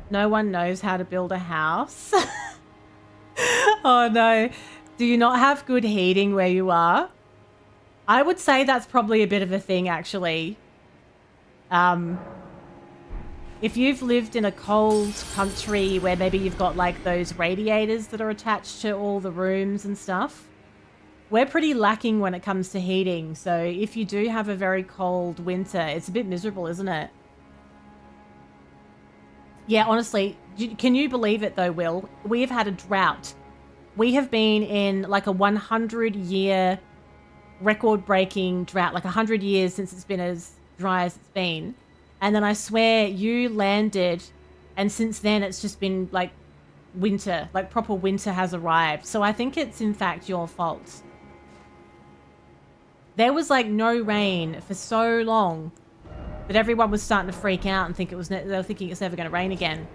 No one knows how to build a house. Oh no. Do you not have good heating where you are? I would say that's probably a bit of a thing, actually. If you've lived in a cold country where maybe you've got like those radiators that are attached to all the rooms and stuff, we're pretty lacking when it comes to heating. So if you do have a very cold winter, it's a bit miserable, isn't it? Yeah, honestly, can you believe it though, Will? We have had a drought. We have been in like a 100-year record-breaking drought, like 100 years since it's been as dry as it's been. And then I swear you landed, and since then it's just been like winter, like proper winter has arrived. So I think it's in fact your fault. There was like no rain for so long that everyone was starting to freak out and think they were thinking it's never going to rain again.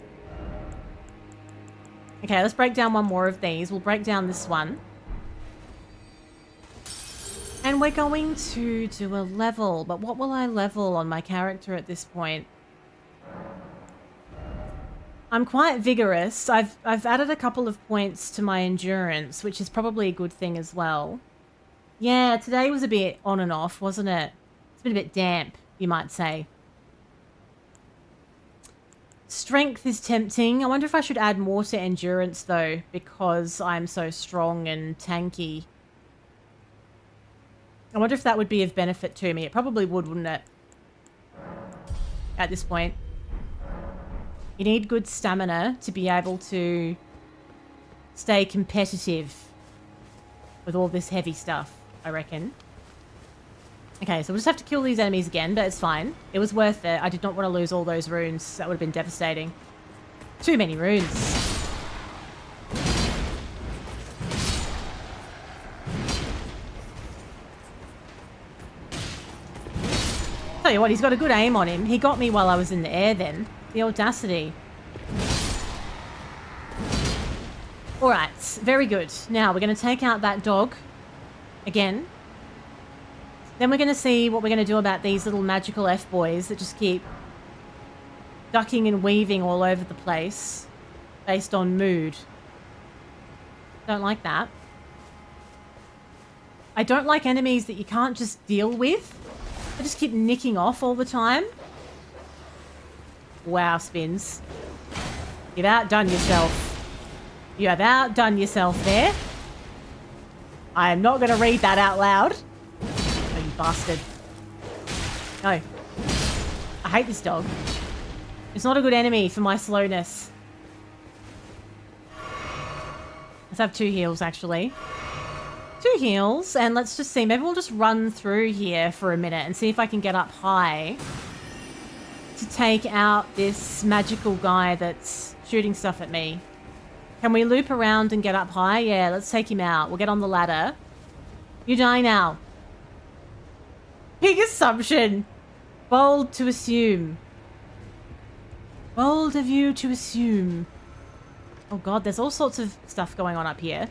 Okay, let's break down one more of these. We'll break down this one. And we're going to do a level, but what will I level on my character at this point? I'm quite vigorous. I've added a couple of points to my endurance, which is probably a good thing as well. Yeah, today was a bit on and off, wasn't it? It's been a bit damp, you might say. Strength is tempting. I wonder if I should add more to endurance though, because I'm so strong and tanky. I wonder if that would be of benefit to me. It probably would, wouldn't it? At this point. You need good stamina to be able to stay competitive with all this heavy stuff, I reckon. Okay, so we'll just have to kill these enemies again, but it's fine. It was worth it. I did not want to lose all those runes. That would have been devastating. Too many runes. Tell you what, he's got a good aim on him. He got me while I was in the air then. The audacity. Alright, very good. Now, we're going to take out that dog. Again. Then we're going to see what we're going to do about these little magical F-boys that just keep ducking and weaving all over the place. Based on mood. Don't like that. I don't like enemies that you can't just deal with. They just keep nicking off all the time. Wow, Spins. You've outdone yourself. You have outdone yourself there. I am not going to read that out loud. Oh, you bastard. No. I hate this dog. It's not a good enemy for my slowness. Let's have 2 heals, actually. 2 heals, and let's just see. Maybe we'll just run through here for a minute and see if I can get up high to take out this magical guy that's shooting stuff at me. Can we loop around and get up high? Yeah, let's take him out. We'll get on the ladder. You die now. Big assumption. Bold to assume. Bold of you to assume. Oh god, there's all sorts of stuff going on up here.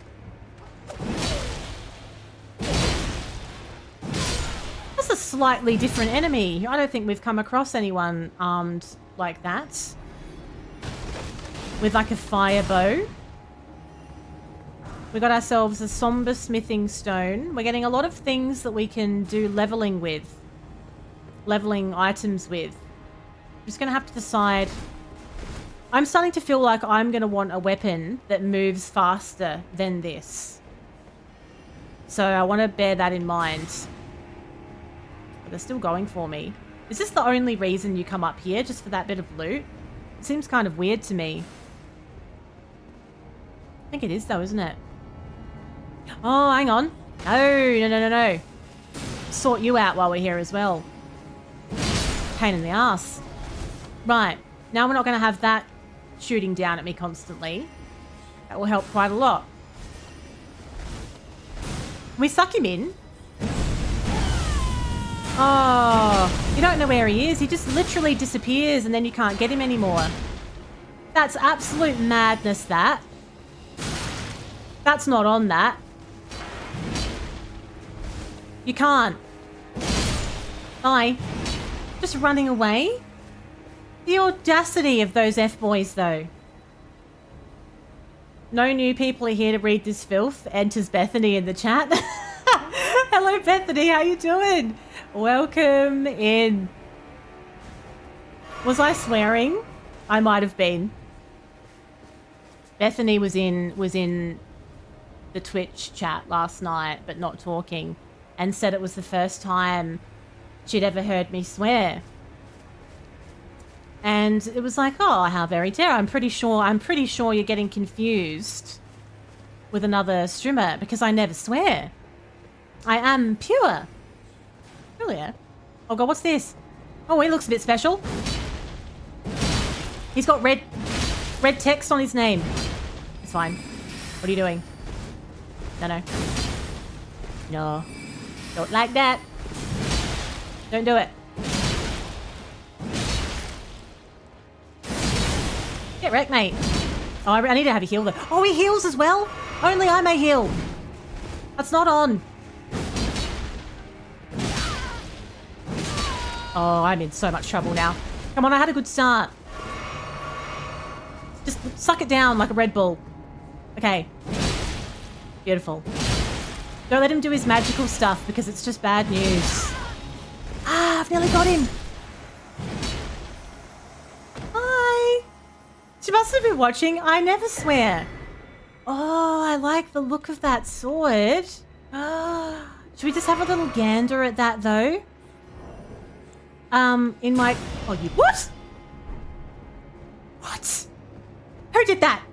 That's a slightly different enemy. I don't think we've come across anyone armed like that. With like a fire bow. We got ourselves a somber smithing stone. We're getting a lot of things that we can do leveling with. Leveling items with. I'm just going to have to decide. I'm starting to feel like I'm going to want a weapon that moves faster than this. So I want to bear that in mind. But they're still going for me. Is this the only reason you come up here, just for that bit of loot? It seems kind of weird to me. I think it is though, isn't it? Oh, hang on. No. Sort you out while we're here as well. Pain in the ass. Right. Now we're not going to have that shooting down at me constantly. That will help quite a lot. Can we suck him in? Oh, you don't know where he is. He just literally disappears and then you can't get him anymore. That's absolute madness, that. That's not on that. You can't. Bye. Just running away? The audacity of those F-boys, though. No new people are here to read this filth. Enters Bethany in the chat. Hello, Bethany. How you doing? Welcome in. Was I swearing? I might have been. Bethany was in the Twitch chat last night, but not talking, and said it was the first time she'd ever heard me swear. And it was like, oh, how very dare. I'm pretty sure you're getting confused with another streamer because I never swear. I am pure. Julia. Oh god, what's this? Oh, he looks a bit special. He's got red text on his name. It's fine. What are you doing? No. No. Don't like that. Don't do it. Get wrecked, mate. Oh, I need to have a heal though. Oh, he heals as well? Only I may heal. That's not on. Oh, I'm in so much trouble now. Come on, I had a good start. Just suck it down like a Red Bull. Okay. Beautiful. Don't let him do his magical stuff because it's just bad news. Ah, I've nearly got him. Hi. She must have been watching. I never swear. Oh, I like the look of that sword. Should we just have a little gander at that though? In my... Oh, you... What? What? Who did that?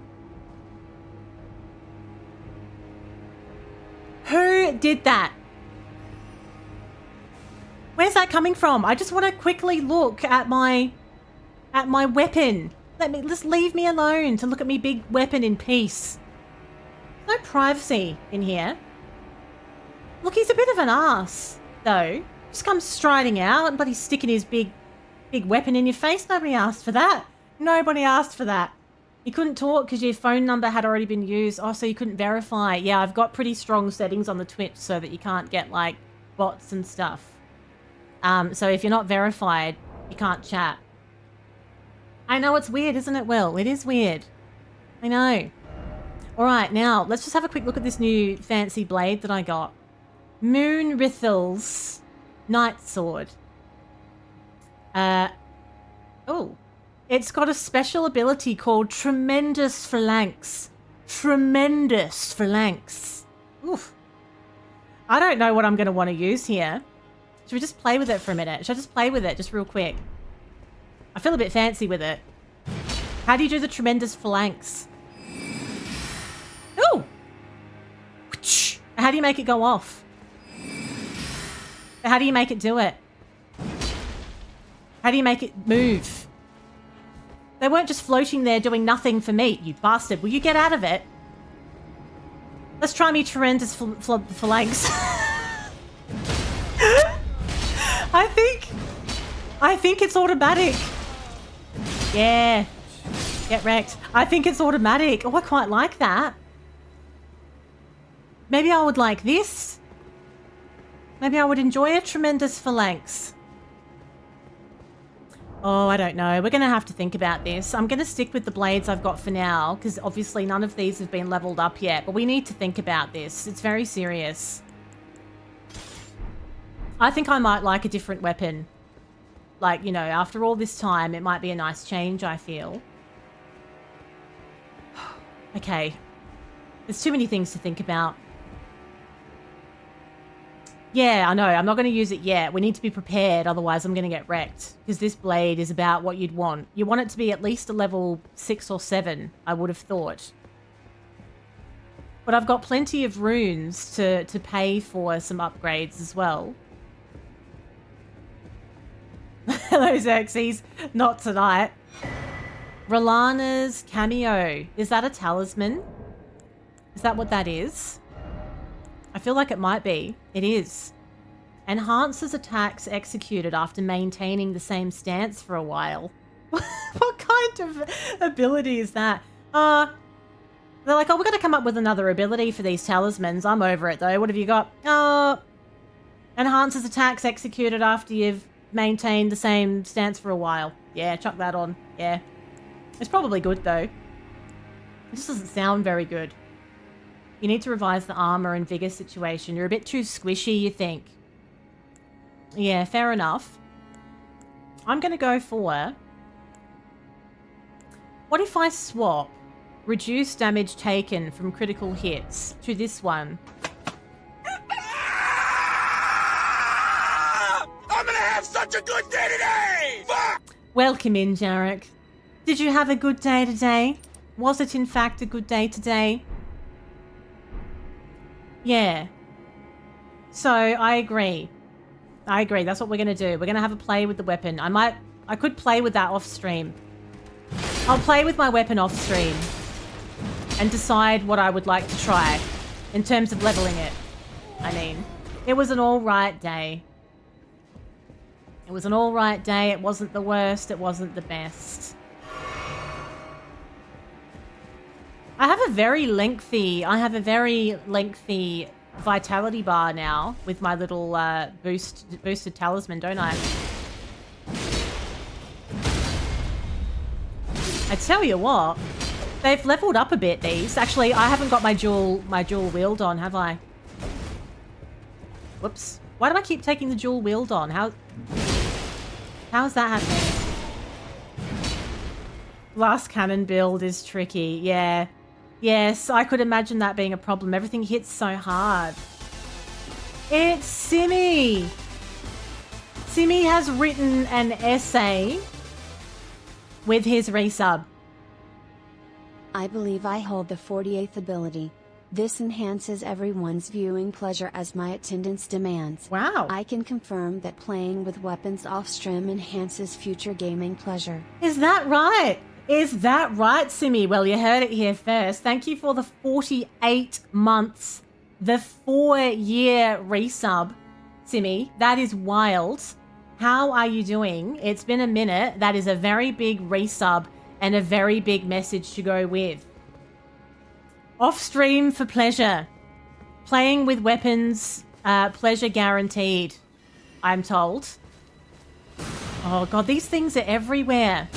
Who did that? Where's that coming from? I just want to quickly look at my weapon. Just leave me alone to look at me big weapon in peace. No privacy in here. Look, he's a bit of an ass, though. Just comes striding out, but he's sticking his big weapon in your face. Nobody asked for that. Nobody asked for that. You couldn't talk because your phone number had already been used. Oh, so you couldn't verify. Yeah, I've got pretty strong settings on the Twitch so that you can't get, like, bots and stuff. So if you're not verified, you can't chat. I know it's weird, isn't it, Will? It is weird. I know. All right, now, let's just have a quick look at this new fancy blade that I got. Moon Rithel's Night Sword. Oh. It's got a special ability called Tremendous Phalanx. Tremendous Phalanx. Oof. I don't know what I'm going to want to use here. Should we just play with it for a minute? Should I just play with it just real quick? I feel a bit fancy with it. How do you do the Tremendous Phalanx? Ooh! How do you make it go off? How do you make it do it? How do you make it move? They weren't just floating there doing nothing for me, you bastard. Will you get out of it? Let's try me Tremendous Phalanx. I think it's automatic. Yeah. Get wrecked. I think it's automatic. Oh, I quite like that. Maybe I would like this. Maybe I would enjoy a Tremendous Phalanx. Oh, I don't know. We're going to have to think about this. I'm going to stick with the blades I've got for now, because obviously none of these have been leveled up yet, but we need to think about this. It's very serious. I think I might like a different weapon. Like, you know, after all this time, it might be a nice change, I feel. Okay. There's too many things to think about. Yeah, I know. I'm not going to use it yet. We need to be prepared, otherwise I'm going to get wrecked. Because this blade is about what you'd want. You want it to be at least a level 6 or 7, I would have thought. But I've got plenty of runes to pay for some upgrades as well. Hello, Xerxes. Not tonight. Rellana's cameo. Is that a talisman? Is that what that is? I feel like it might be. It is. Enhances attacks executed after maintaining the same stance for a while. What kind of ability is that? They're like, oh, we're going to come up with another ability for these talismans. I'm over it, though. What have you got? Enhances attacks executed after you've maintained the same stance for a while. Yeah, chuck that on. Yeah. It's probably good, though. It just doesn't sound very good. You need to revise the armor and vigor situation. You're a bit too squishy, you think. Yeah, fair enough. I'm going to go for... What if I swap reduce damage taken from critical hits to this one? I'm gonna have such a good day today! Fuck! Welcome in, Jarek. Did you have a good day today? Was it in fact a good day today? Yeah. So, I agree. I agree. That's what we're going to do. We're going to have a play with the weapon. I could play with that off stream. I'll play with my weapon off stream and decide what I would like to try in terms of leveling it. I mean, it was an alright day. It was an alright day. It wasn't the worst. It wasn't the best. I have a very lengthy vitality bar now with my little boosted talisman, don't I? I tell you what, they've leveled up a bit, these. Actually, I haven't got my dual wield on, have I? Whoops. Why do I keep taking the dual wield on? How's that happening? Last cannon build is tricky, yeah. Yes, I could imagine that being a problem. Everything hits so hard. It's Simi! Simi has written an essay with his resub. I believe I hold the 48th ability. This enhances everyone's viewing pleasure as my attendance demands. Wow. I can confirm that playing with weapons off-stream enhances future gaming pleasure. Is that right? Is that right, Simi? Well, you heard it here first. Thank you for the 48 months, the 4-year resub, Simi. That is wild. How are you doing? It's been a minute. That is a very big resub and a very big message to go with. Off stream for pleasure. Playing with weapons, pleasure guaranteed, I'm told. Oh God, these things are everywhere.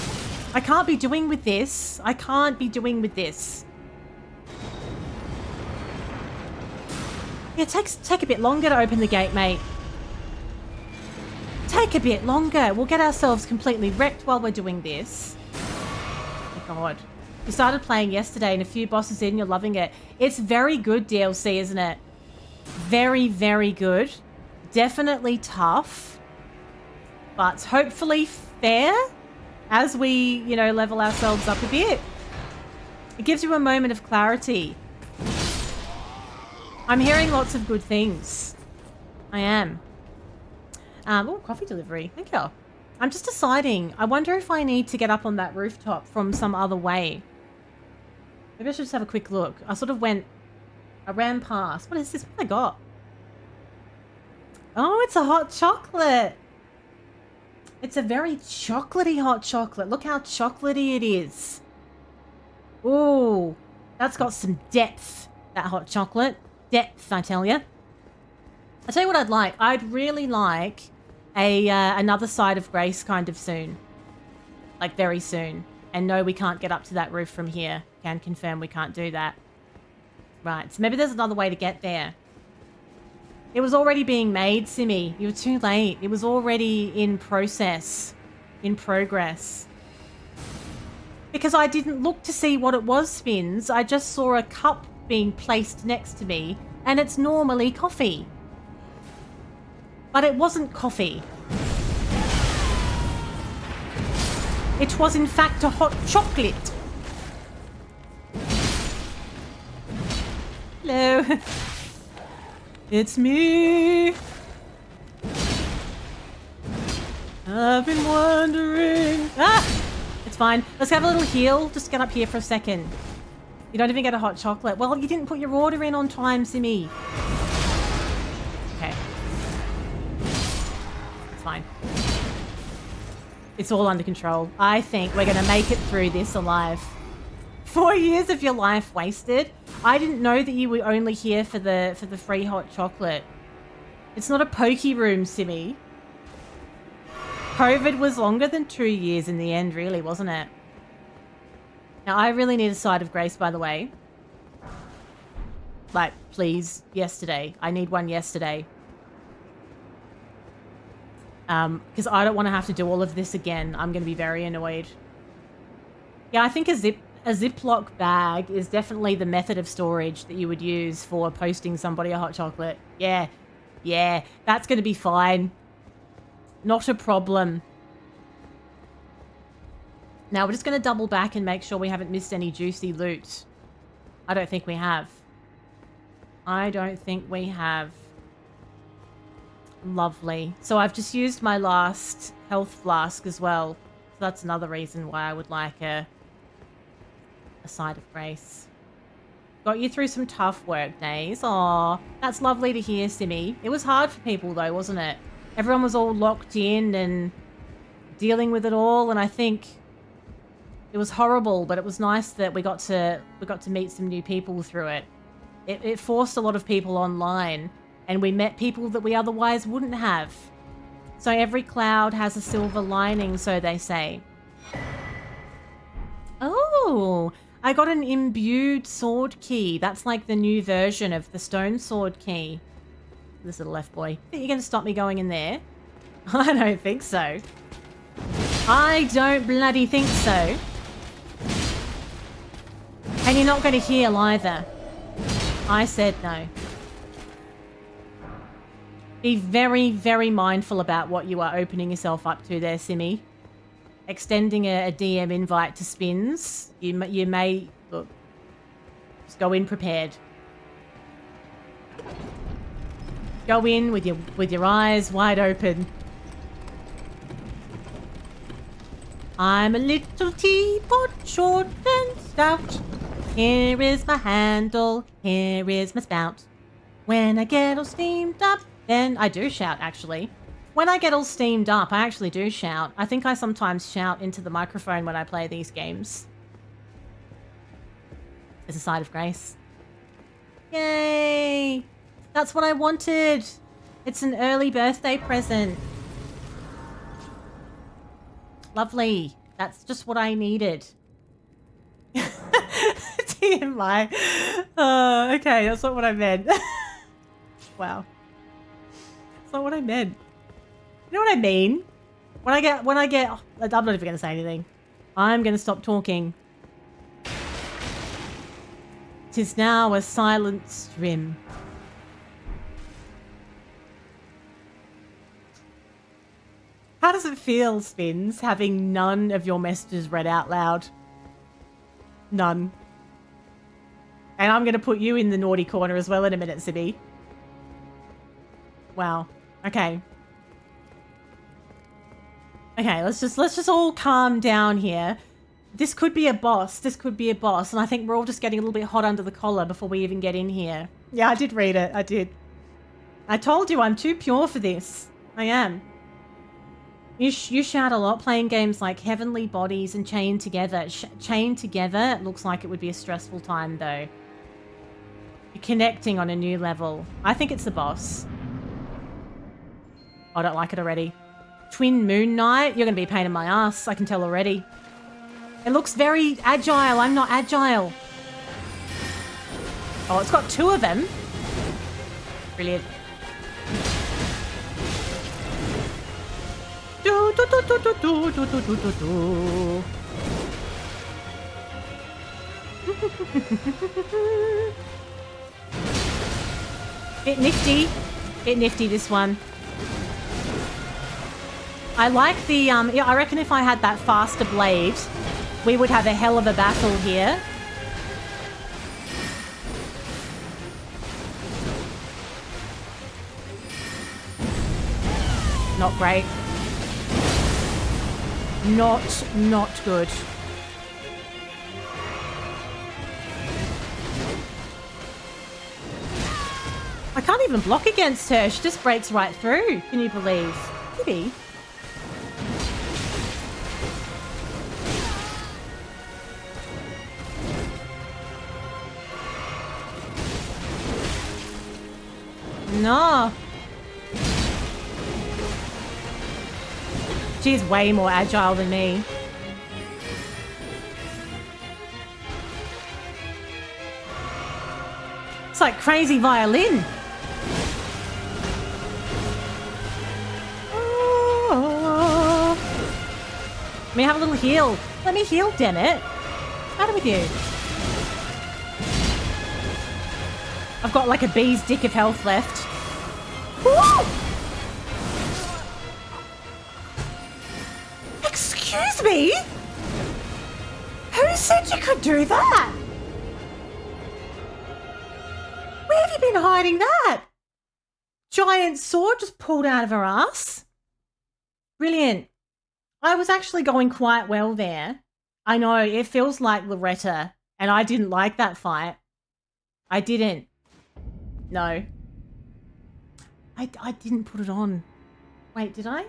I can't be doing with this. I can't be doing with this. Yeah, take a bit longer to open the gate, mate. Take a bit longer. We'll get ourselves completely wrecked while we're doing this. Oh God. You started playing yesterday and a few bosses in, you're loving it. It's very good DLC, isn't it? Very, very good. Definitely tough. But hopefully fair as we, you know, level ourselves up a bit. It gives you a moment of clarity. I'm hearing lots of good things. I am. Oh, coffee delivery. Thank you. I'm just deciding. I wonder if I need to get up on that rooftop from some other way. Maybe I should just have a quick look. I ran past. What is this? What have I got? Oh, it's a hot chocolate. It's a very chocolatey hot chocolate. Look how chocolatey it is. Ooh, that's got some depth, that hot chocolate. Depth, I tell you. I'll tell you what I'd like. I'd really like another Side of Grace kind of soon. Like very soon. And no, we can't get up to that roof from here. Can confirm we can't do that. Right, so maybe there's another way to get there. It was already being made, Simi. You were too late. It was already in process. In progress. Because I didn't look to see what it was, Spins. I just saw a cup being placed next to me. And it's normally coffee. But it wasn't coffee. It was in fact a hot chocolate. Hello. It's me. I've been wondering. Ah! It's fine. Let's have a little heal. Just get up here for a second. You don't even get a hot chocolate. Well, you didn't put your order in on time, Simi. Okay. It's fine. It's all under control. I think we're going to make it through this alive. 4 years of your life wasted. I didn't know that you were only here for the free hot chocolate. It's not a pokey room, Simi. COVID was longer than 2 years in the end, really, wasn't it? Now, I really need a side of grace, by the way. Like, please, yesterday. I need one yesterday. Because I don't want to have to do all of this again. I'm going to be very annoyed. Yeah, I think a Ziploc bag is definitely the method of storage that you would use for posting somebody a hot chocolate. Yeah, that's going to be fine. Not a problem. Now, we're just going to double back and make sure we haven't missed any juicy loot. I don't think we have. I don't think we have. Lovely. So I've just used my last health flask as well. So that's another reason why I would like a side of grace. Got you through some tough work days. Aw, that's lovely to hear, Simi. It was hard for people though, wasn't it? Everyone was all locked in and dealing with it all, and I think it was horrible, but it was nice that we got to meet some new people through it. It forced a lot of people online, and we met people that we otherwise wouldn't have. So every cloud has a silver lining, so they say. Oh, I got an imbued sword key. That's like the new version of the stone sword key. This little left boy. Think you're going to stop me going in there? I don't think so. I don't bloody think so. And you're not going to heal either. I said no. Be very, very mindful about what you are opening yourself up to there, Simi. Extending a DM invite to spins. You may... Look. Just go in prepared. Go in with your eyes wide open. I'm a little teapot, short and stout. Here is my handle, here is my spout. When I get all steamed up, then I do shout, actually. When I get all steamed up, I actually do shout. I think I sometimes shout into the microphone when I play these games. As a side of grace. Yay! That's what I wanted! It's an early birthday present. Lovely. That's just what I needed. TMI. Okay, that's not what I meant. Wow. That's not what I meant. You know what I mean? When I get... I'm not even going to say anything. I'm going to stop talking. 'Tis now a silent stream. How does it feel, Spins, having none of your messages read out loud? None. And I'm going to put you in the naughty corner as well in a minute, Sibby. Wow. Okay. Okay, let's just all calm down here. This could be a boss. This could be a boss. And I think we're all just getting a little bit hot under the collar before we even get in here. Yeah, I did read it. I did. I told you I'm too pure for this. I am. You shout a lot playing games like Heavenly Bodies and Chained Together. Chained Together looks like it would be a stressful time, though. You're connecting on a new level. I think it's the boss. I don't like it already. Twin Moon Knight? You're going to be a pain in my ass. I can tell already. It looks very agile. I'm not agile. Oh, it's got two of them. Brilliant. Do, do, do, do, do, do, do, do, do, do. Bit nifty. Bit nifty, this one. I like the, yeah, I reckon if I had that faster blade, we would have a hell of a battle here. Not great. Not good. I can't even block against her. She just breaks right through. Can you believe? Kitty. No. She's way more agile than me. It's like crazy violin. Oh. Let me have a little heal. Let me heal, damn it. What's the matter with you? I've got like a bee's dick of health left. Woo! Excuse me? Who said you could do that? Where have you been hiding that? Giant sword just pulled out of her ass. Brilliant. I was actually going quite well there. I know, it feels like Loretta, and I didn't like that fight. I didn't. No. I didn't put it on. Wait, did I?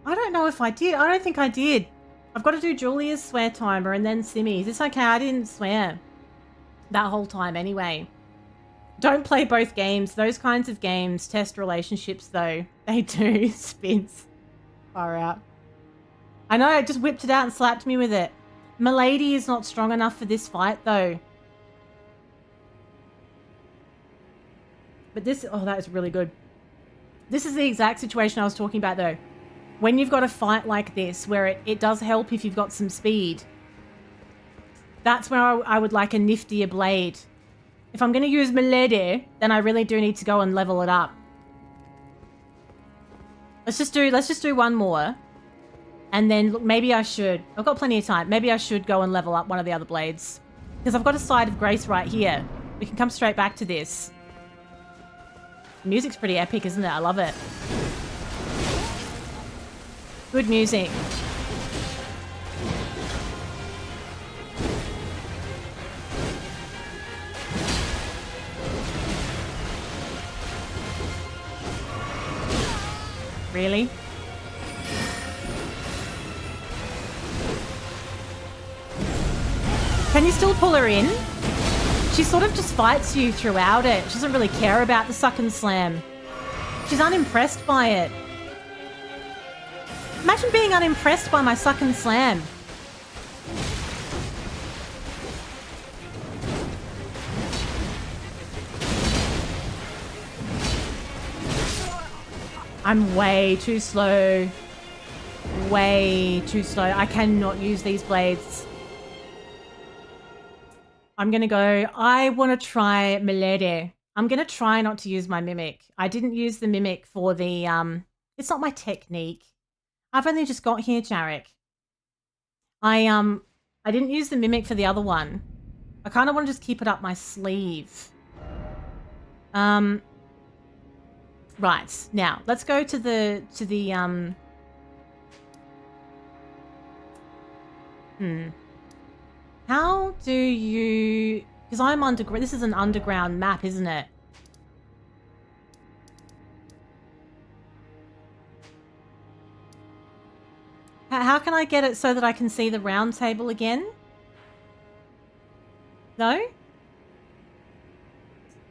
I don't know if I did. I don't think I did. I've got to do Julia's swear timer and then Simmy's. It's okay, I didn't swear that whole time anyway. Don't play both games. Those kinds of games test relationships though. They do. Spins. Far out. I know, I just whipped it out and slapped me with it. Milady is not strong enough for this fight though. But this, oh, that is really good. This is the exact situation I was talking about though. When you've got a fight like this, where it does help if you've got some speed. That's where I would like a niftier blade. If I'm going to use Milady, then I really do need to go and level it up. Let's just do one more. And then look, maybe I should, I've got plenty of time. Maybe I should go and level up one of the other blades. Because I've got a Side of Grace right here. We can come straight back to this. The music's pretty epic, isn't it? I love it. Good music. Really? Can you still pull her in? She sort of just fights you throughout it. She doesn't really care about the suck and slam. She's unimpressed by it. Imagine being unimpressed by my suck and slam. I'm way too slow. Way too slow. I cannot use these blades. I'm going to go, I want to try Milady. I'm going to try not to use my Mimic. I didn't use the Mimic for the, it's not my technique. I've only just got here, Jarek. I didn't use the Mimic for the other one. I kind of want to just keep it up my sleeve. Right. Now, let's go to the How do you... Because I'm underground. This is an underground map, isn't it? How can I get it so that I can see the round table again? No?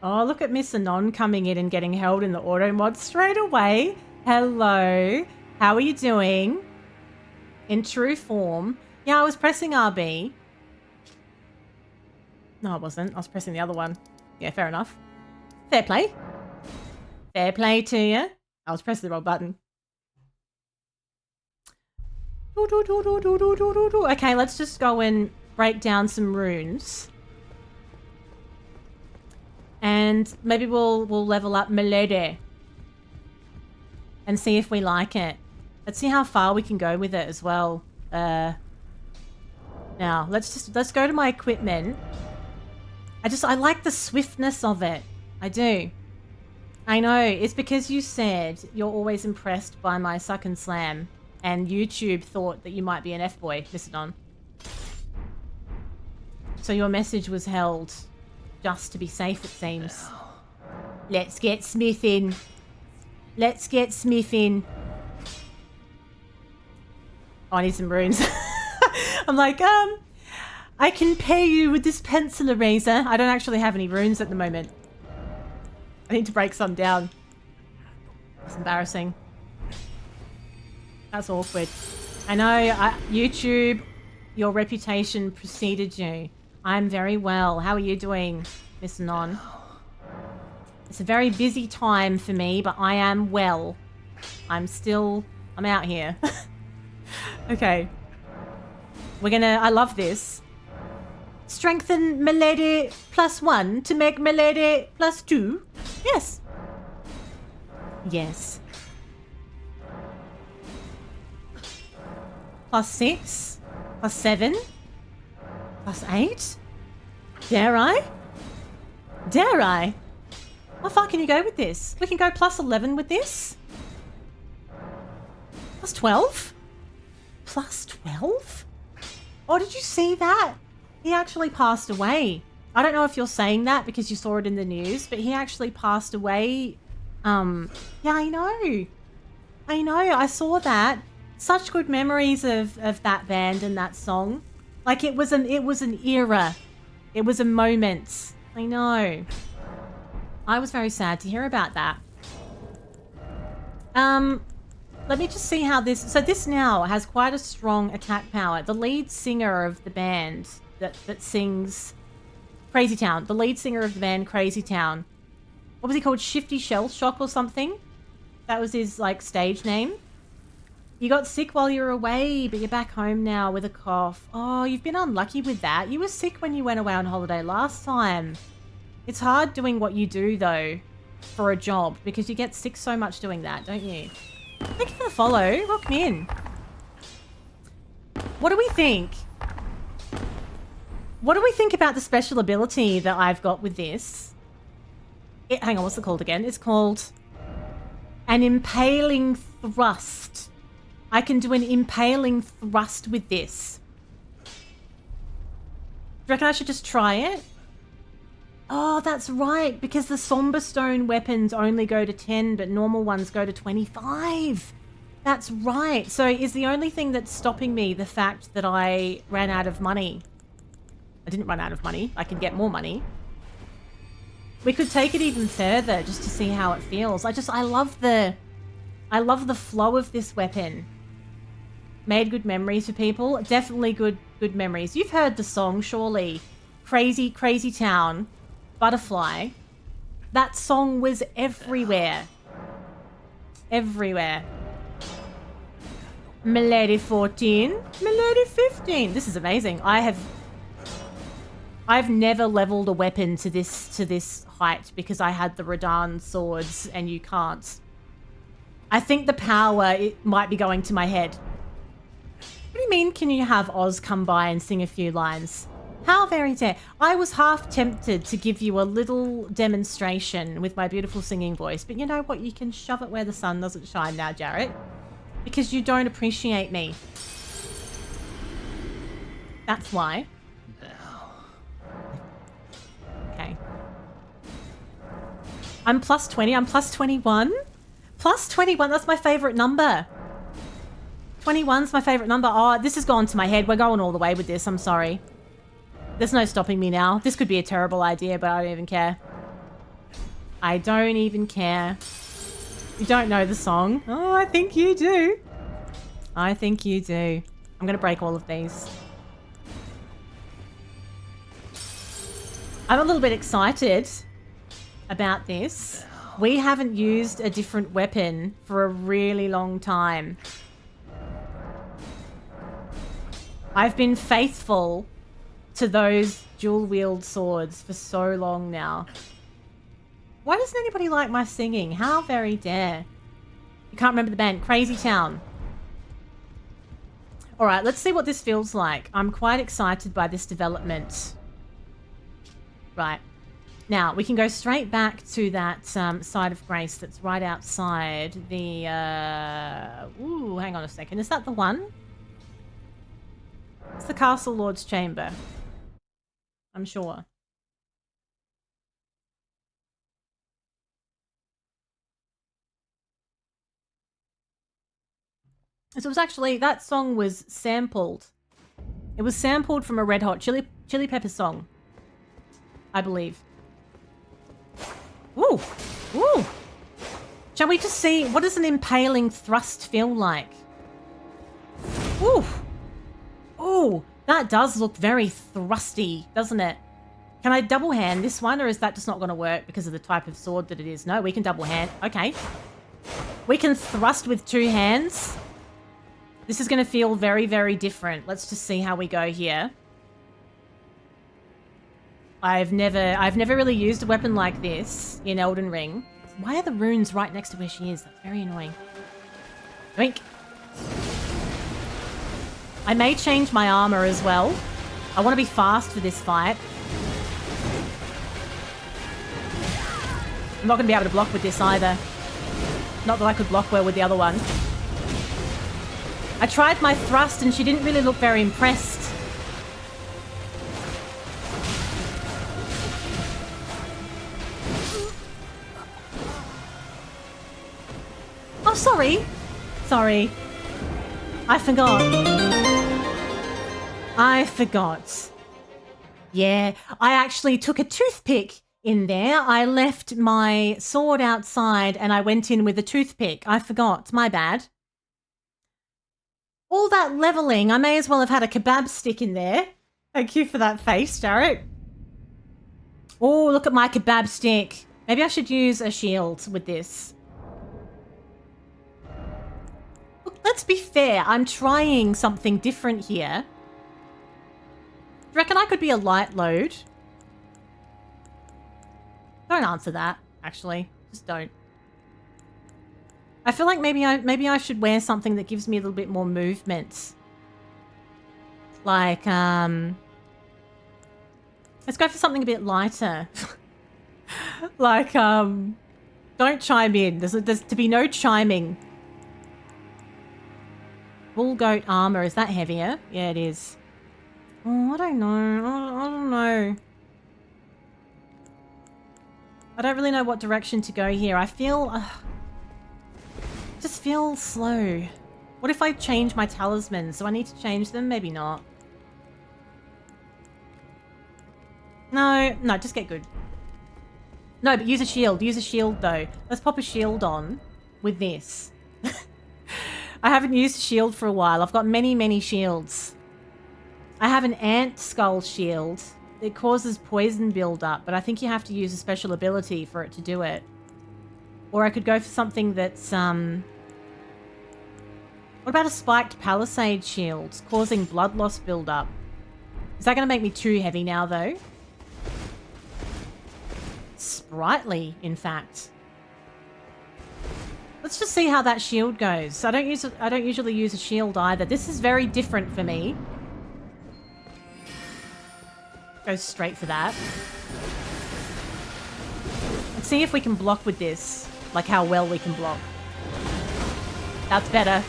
Oh, look at Miss Anon coming in and getting held in the auto mod straight away. Hello. How are you doing? In true form. Yeah, I was pressing RB. No, I wasn't. I was pressing the other one. Yeah, fair enough. Fair play. Fair play to you. I was pressing the wrong button. Okay, let's just go and break down some runes. And maybe we'll level up Milady. and see if we like it. Let's see how far we can go with it as well. Now, let's go to my equipment. I like the swiftness of it. I do. I know, it's because you said you're always impressed by my suck and slam, and YouTube thought that you might be an F-boy. Listen on. So your message was held just to be safe, it seems. Let's get smithing. Let's get smithing. Oh, I need some runes. I'm like, I can pay you with this pencil eraser. I don't actually have any runes at the moment. I need to break some down. It's embarrassing. That's awkward. I know, YouTube, your reputation preceded you. I'm very well. How are you doing, Miss Non? It's a very busy time for me, but I am well. I'm out here. Okay. I love this. Strengthen Milady +1 to make Milady +2. Yes. Yes. +6. +7. +8. Dare I? Dare I? How far can you go with this? We can go +11 with this. +12? +12? Oh, did you see that? He actually passed away. I don't know if you're saying that because you saw it in the news, but he actually passed away. Yeah, I know. I know. I saw that. Such good memories of that band and that song. Like it was an era. It was a moment. I know. I was very sad to hear about that. Let me just see how this... So this now has quite a strong attack power. The lead singer of the band that sings Crazy Town. The lead singer of the band Crazy Town. What was he called? Shifty Shell Shock or something? That was his, like, stage name. You got sick while you were away, but you're back home now with a cough. Oh, you've been unlucky with that. You were sick when you went away on holiday last time. It's hard doing what you do, though, for a job, because you get sick so much doing that, don't you? Thank you for the follow. Welcome in. What do we think? What do we think about the special ability that I've got with this? Hang on, what's it called again? It's called an impaling thrust. I can do an impaling thrust with this. Do you reckon I should just try it? Oh, that's right, because the Somber Stone weapons only go to 10, but normal ones go to 25. That's right. So is the only thing that's stopping me the fact that I ran out of money? I didn't run out of money. I can get more money. We could take it even further just to see how it feels. I love the flow of this weapon. Made good memories for people. Definitely good memories. You've heard the song, surely. Crazy, Crazy Town. Butterfly. That song was everywhere. Everywhere. Milady 14. Milady 15. This is amazing. I've never leveled a weapon to this height because I had the Radan swords and you can't. I think the power, it might be going to my head. What do you mean, can you have Oz come by and sing a few lines? How very dare. I was half tempted to give you a little demonstration with my beautiful singing voice, but you know what? You can shove it where the sun doesn't shine now, Jarrett. Because you don't appreciate me. That's why. Okay. I'm +20. I'm +21. +21. That's my favourite number. 21's my favourite number. Oh, this has gone to my head. We're going all the way with this. I'm sorry. There's no stopping me now. This could be a terrible idea, but I don't even care. I don't even care. You don't know the song? Oh, I think you do. I think you do. I'm going to break all of these. I'm a little bit excited about this. We haven't used a different weapon for a really long time. I've been faithful to those dual-wield swords for so long now. Why doesn't anybody like my singing? How very dare. You can't remember the band. Crazy Town. All right, let's see what this feels like. I'm quite excited by this development. Right. Now, we can go straight back to that side of grace that's right outside the... Ooh, hang on a second. Is that the one? It's the Castle Lord's Chamber. I'm sure. So it was actually... That song was sampled. It was sampled from a Red Hot Chili Pepper song. I believe. Ooh! Ooh! Shall we just see... What does an impaling thrust feel like? Ooh! Ooh! That does look very thrusty, doesn't it? Can I double hand this one, or is that just not going to work because of the type of sword that it is? No, we can double hand. Okay. We can thrust with two hands. This is going to feel very, very different. Let's just see how we go here. I've never really used a weapon like this in Elden Ring. Why are the runes right next to where she is? That's very annoying. Doink. I may change my armor as well. I want to be fast for this fight. I'm not going to be able to block with this either. Not that I could block well with the other one. I tried my thrust and she didn't really look very impressed. Oh, sorry. Sorry. I forgot. I forgot. Yeah, I actually took a toothpick in there. I left my sword outside and I went in with a toothpick. I forgot. My bad. All that leveling, I may as well have had a kebab stick in there. Thank you for that face, Jarrett. Oh, look at my kebab stick. Maybe I should use a shield with this. Look, let's be fair. I'm trying something different here. Do you reckon I could be a light load? Don't answer that, actually. Just don't. I feel like maybe I should wear something that gives me a little bit more movement. Like, let's go for something a bit lighter. Like, don't chime in. There's to be no chiming. Bull goat armor, is that heavier? Yeah, it is. Oh, I don't know. I don't know. I don't really know what direction to go here. I feel... just feel slow. What if I change my talismans? Do I need to change them? Maybe not. No, just get good. No, but use a shield. Use a shield, though. Let's pop a shield on with this. I haven't used a shield for a while. I've got many, many shields. I have an ant skull shield. It causes poison build-up, but I think you have to use a special ability for it to do it. Or I could go for something that's, What about a spiked palisade shield, causing blood loss build-up? Is that going to make me too heavy now, though? Sprightly, in fact. Let's just see how that shield goes. I don't usually use a shield either. This is very different for me. Go straight for that. Let's see if we can block with this. Like how well we can block. That's better.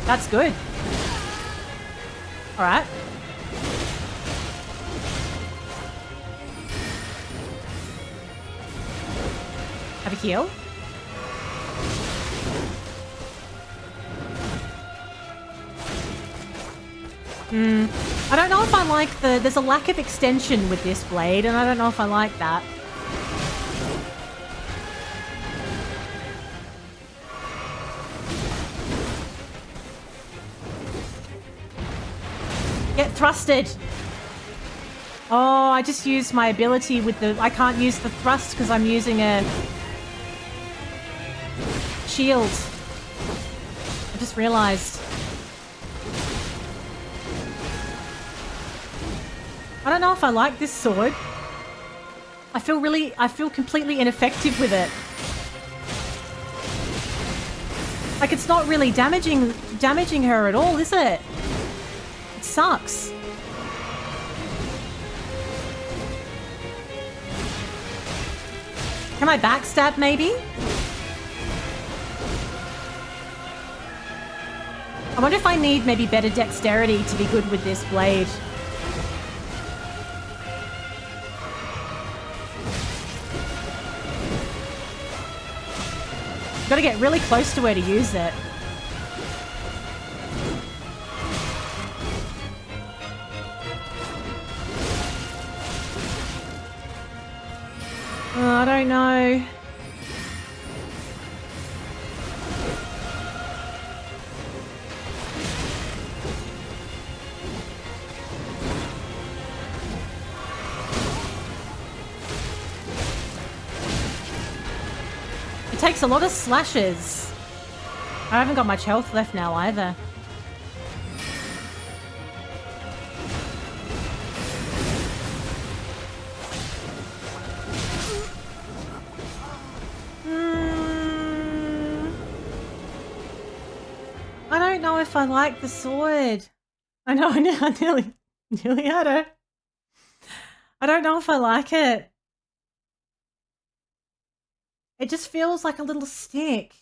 That's good. Alright. Have a heal. I don't know if I like there's a lack of extension with this blade, and I don't know if I like that. Get thrusted. Oh, I just used my ability with the... I can't use the thrust because I'm using a shield. I just realized. I don't know if I like this sword. I feel completely ineffective with it. Like, it's not really damaging her at all, is it? It sucks. Can I backstab, maybe? I wonder if I need maybe better dexterity to be good with this blade. Gotta get really close to her to use it. Oh, I don't know. It takes a lot of slashes. I haven't got much health left now either. I don't know if I like the sword. I know, I nearly had her. I don't know if I like it. It just feels like a little stick.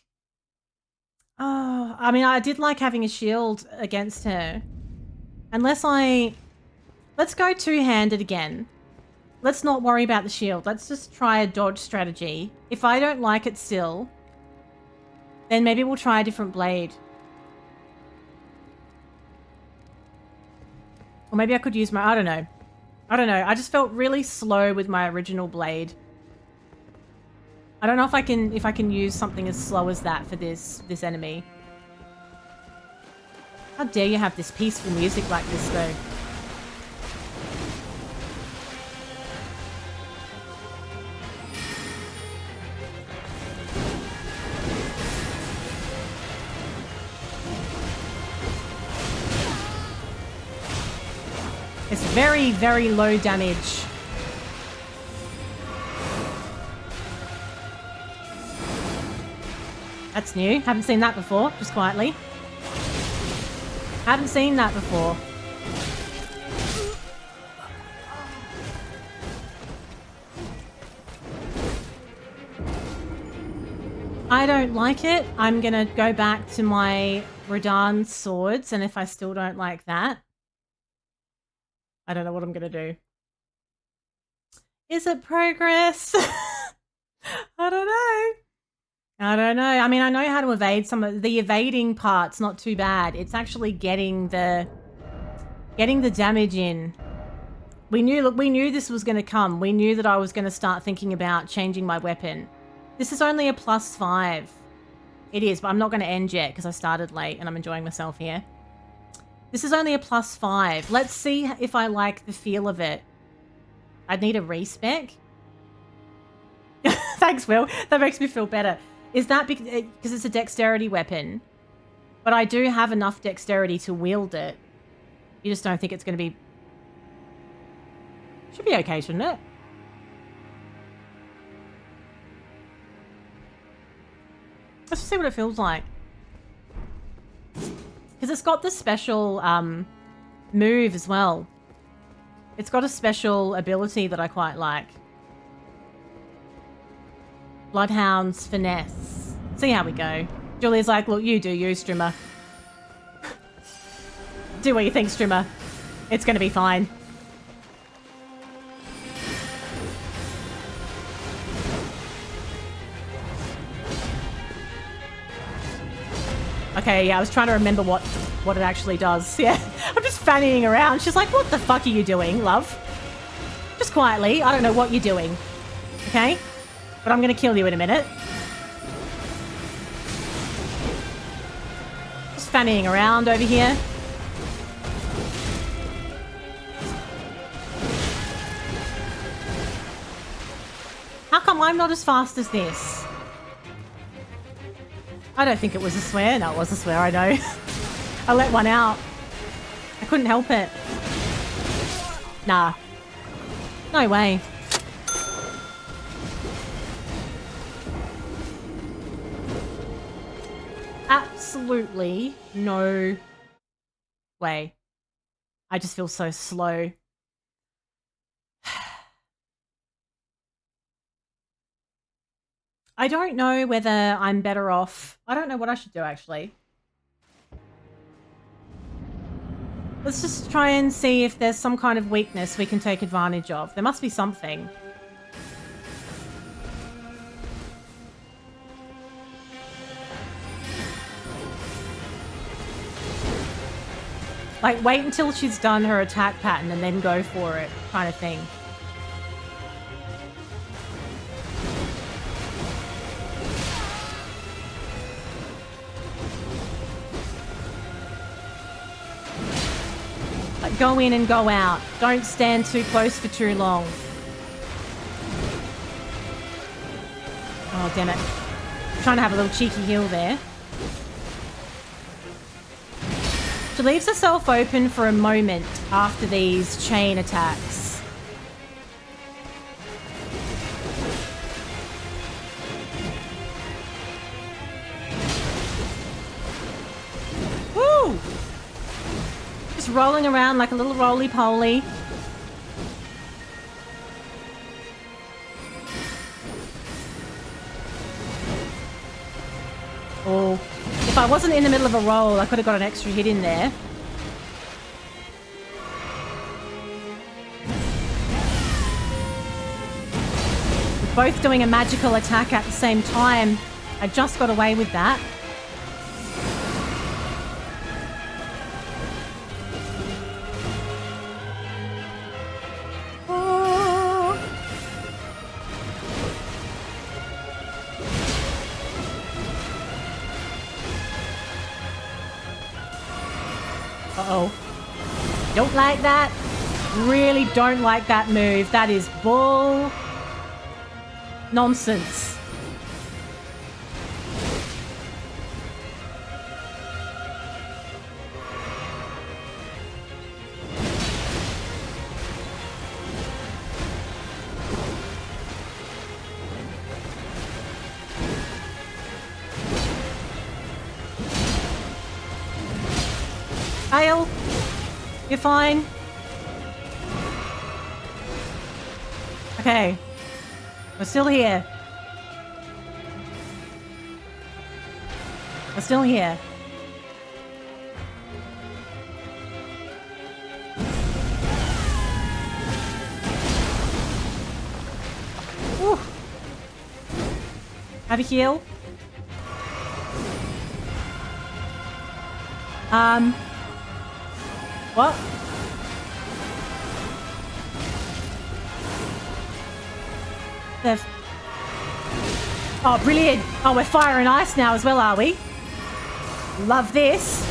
Oh, I mean, I did like having a shield against her. Let's go two-handed again. Let's not worry about the shield. Let's just try a dodge strategy. If I don't like it still, then maybe we'll try a different blade. Or maybe I could use my... I don't know. I just felt really slow with my original blade. I don't know if I can use something as slow as that for this enemy. How dare you have this peaceful music like this, though? It's very, very low damage. That's new. Haven't seen that before, just quietly. Haven't seen that before. I don't like it. I'm gonna go back to my Radahn swords, and if I still don't like that, I don't know what I'm gonna do. Is it progress? I don't know. I don't know. I mean, I know how to evade some of the evading part's not too bad. It's actually getting the damage in. We knew this was going to come. We knew that I was going to start thinking about changing my weapon. This is only a +5. It is, but I'm not going to end yet because I started late and I'm enjoying myself here. This is only a +5. Let's see if I like the feel of it. I'd need a respec. Thanks, Will. That makes me feel better. Is that because it's a dexterity weapon? But I do have enough dexterity to wield it. You just don't think it's going to be... Should be okay, shouldn't it? Let's see what it feels like. Because it's got the special move as well. It's got a special ability that I quite like. Bloodhound's Finesse. See how we go. Julia's like, look, you do you, Strimmer. Do what you think, Strimmer. It's going to be fine. Okay, yeah, I was trying to remember what it actually does. Yeah, I'm just fannying around. She's like, what the fuck are you doing, love? Just quietly. I don't know what you're doing. Okay? But I'm going to kill you in a minute. Just fannying around over here. How come I'm not as fast as this? I don't think it was a swear. No, it was a swear, I know. I let one out. I couldn't help it. Nah. No way. absolutely no way. I just feel so slow. I don't know whether I'm better off. I don't know what I should do, actually. Let's just try and see if there's some kind of weakness we can take advantage of. There must be something. Like, wait until she's done her attack pattern and then go for it, kind of thing. Like, go in and go out. Don't stand too close for too long. Oh, damn it. I'm trying to have a little cheeky heal there. She leaves herself open for a moment after these chain attacks. Woo! Just rolling around like a little roly-poly. Oh. If I wasn't in the middle of a roll, I could have got an extra hit in there. We're both doing a magical attack at the same time. I just got away with that. Uh-oh. Don't like that. Really don't like that move. That is bull nonsense. Hail, you're fine. Okay, we're still here. We're still here. Whew. Have a heal. What? They've... Oh, brilliant. Oh, we're fire and ice now as well, are we? Love this.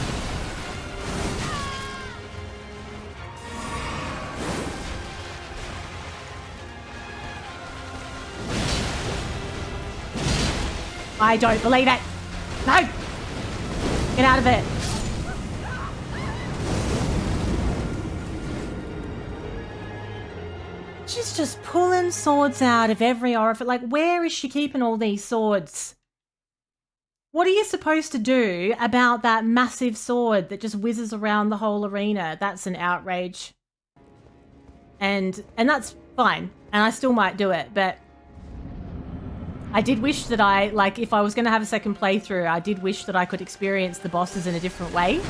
I don't believe it. No! Get out of it. She's just pulling swords out of every orifice. Like, where is she keeping all these swords? What are you supposed to do about that massive sword that just whizzes around the whole arena? That's an outrage. And that's fine. And I still might do it, but I did wish that if I was going to have a second playthrough, I did wish that I could experience the bosses in a different way.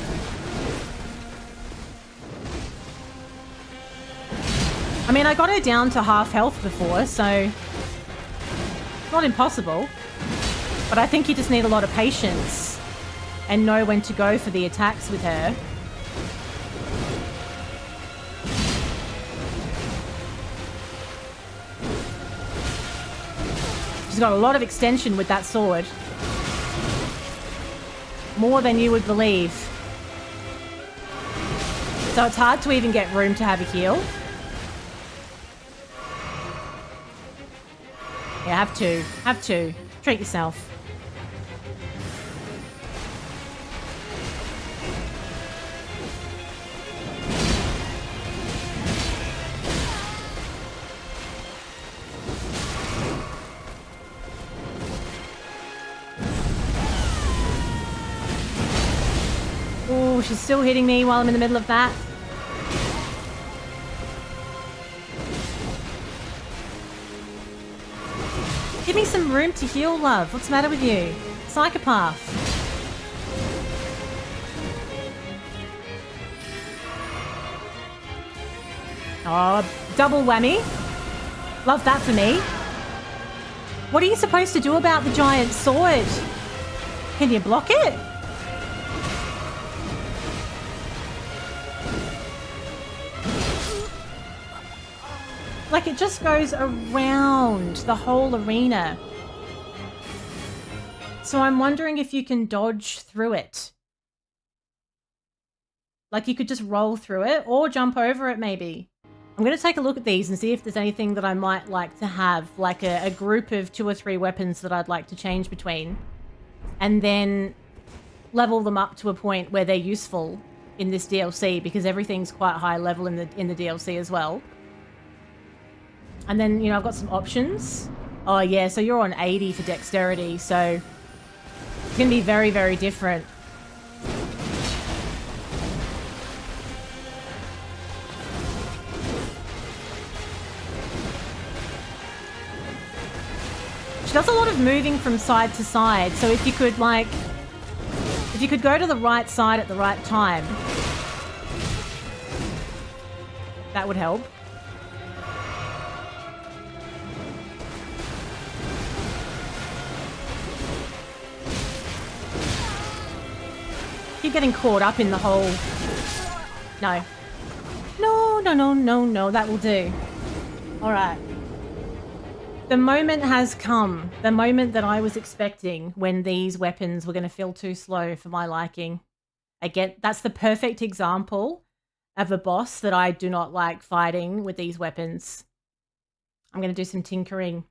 I mean, I got her down to half health before, so it's not impossible. But I think you just need a lot of patience and know when to go for the attacks with her. She's got a lot of extension with that sword. More than you would believe. So it's hard to even get room to have a heal. Yeah, have to. Treat yourself. Oh, she's still hitting me while I'm in the middle of that. Give me some room to heal, love. What's the matter with you? Psychopath. Oh, double whammy. Love that for me. What are you supposed to do about the giant sword? Can you block it? Like, it just goes around the whole arena. So I'm wondering if you can dodge through it. Like, you could just roll through it or jump over it maybe. I'm going to take a look at these and see if there's anything that I might like to have, like a group of 2 or 3 weapons that I'd like to change between, and then level them up to a point where they're useful in this DLC, because everything's quite high level in the DLC as well. And then, you know, I've got some options. Oh yeah, so you're on 80 for dexterity, so it's going to be very, very different. She does a lot of moving from side to side, so if you could, like, if you could go to the right side at the right time, that would help. Keep getting caught up in the whole... No. No, no, no, no, no, that will do. All right. The moment has come. The moment that I was expecting when these weapons were going to feel too slow for my liking. Again, that's the perfect example of a boss that I do not like fighting with these weapons. I'm going to do some tinkering.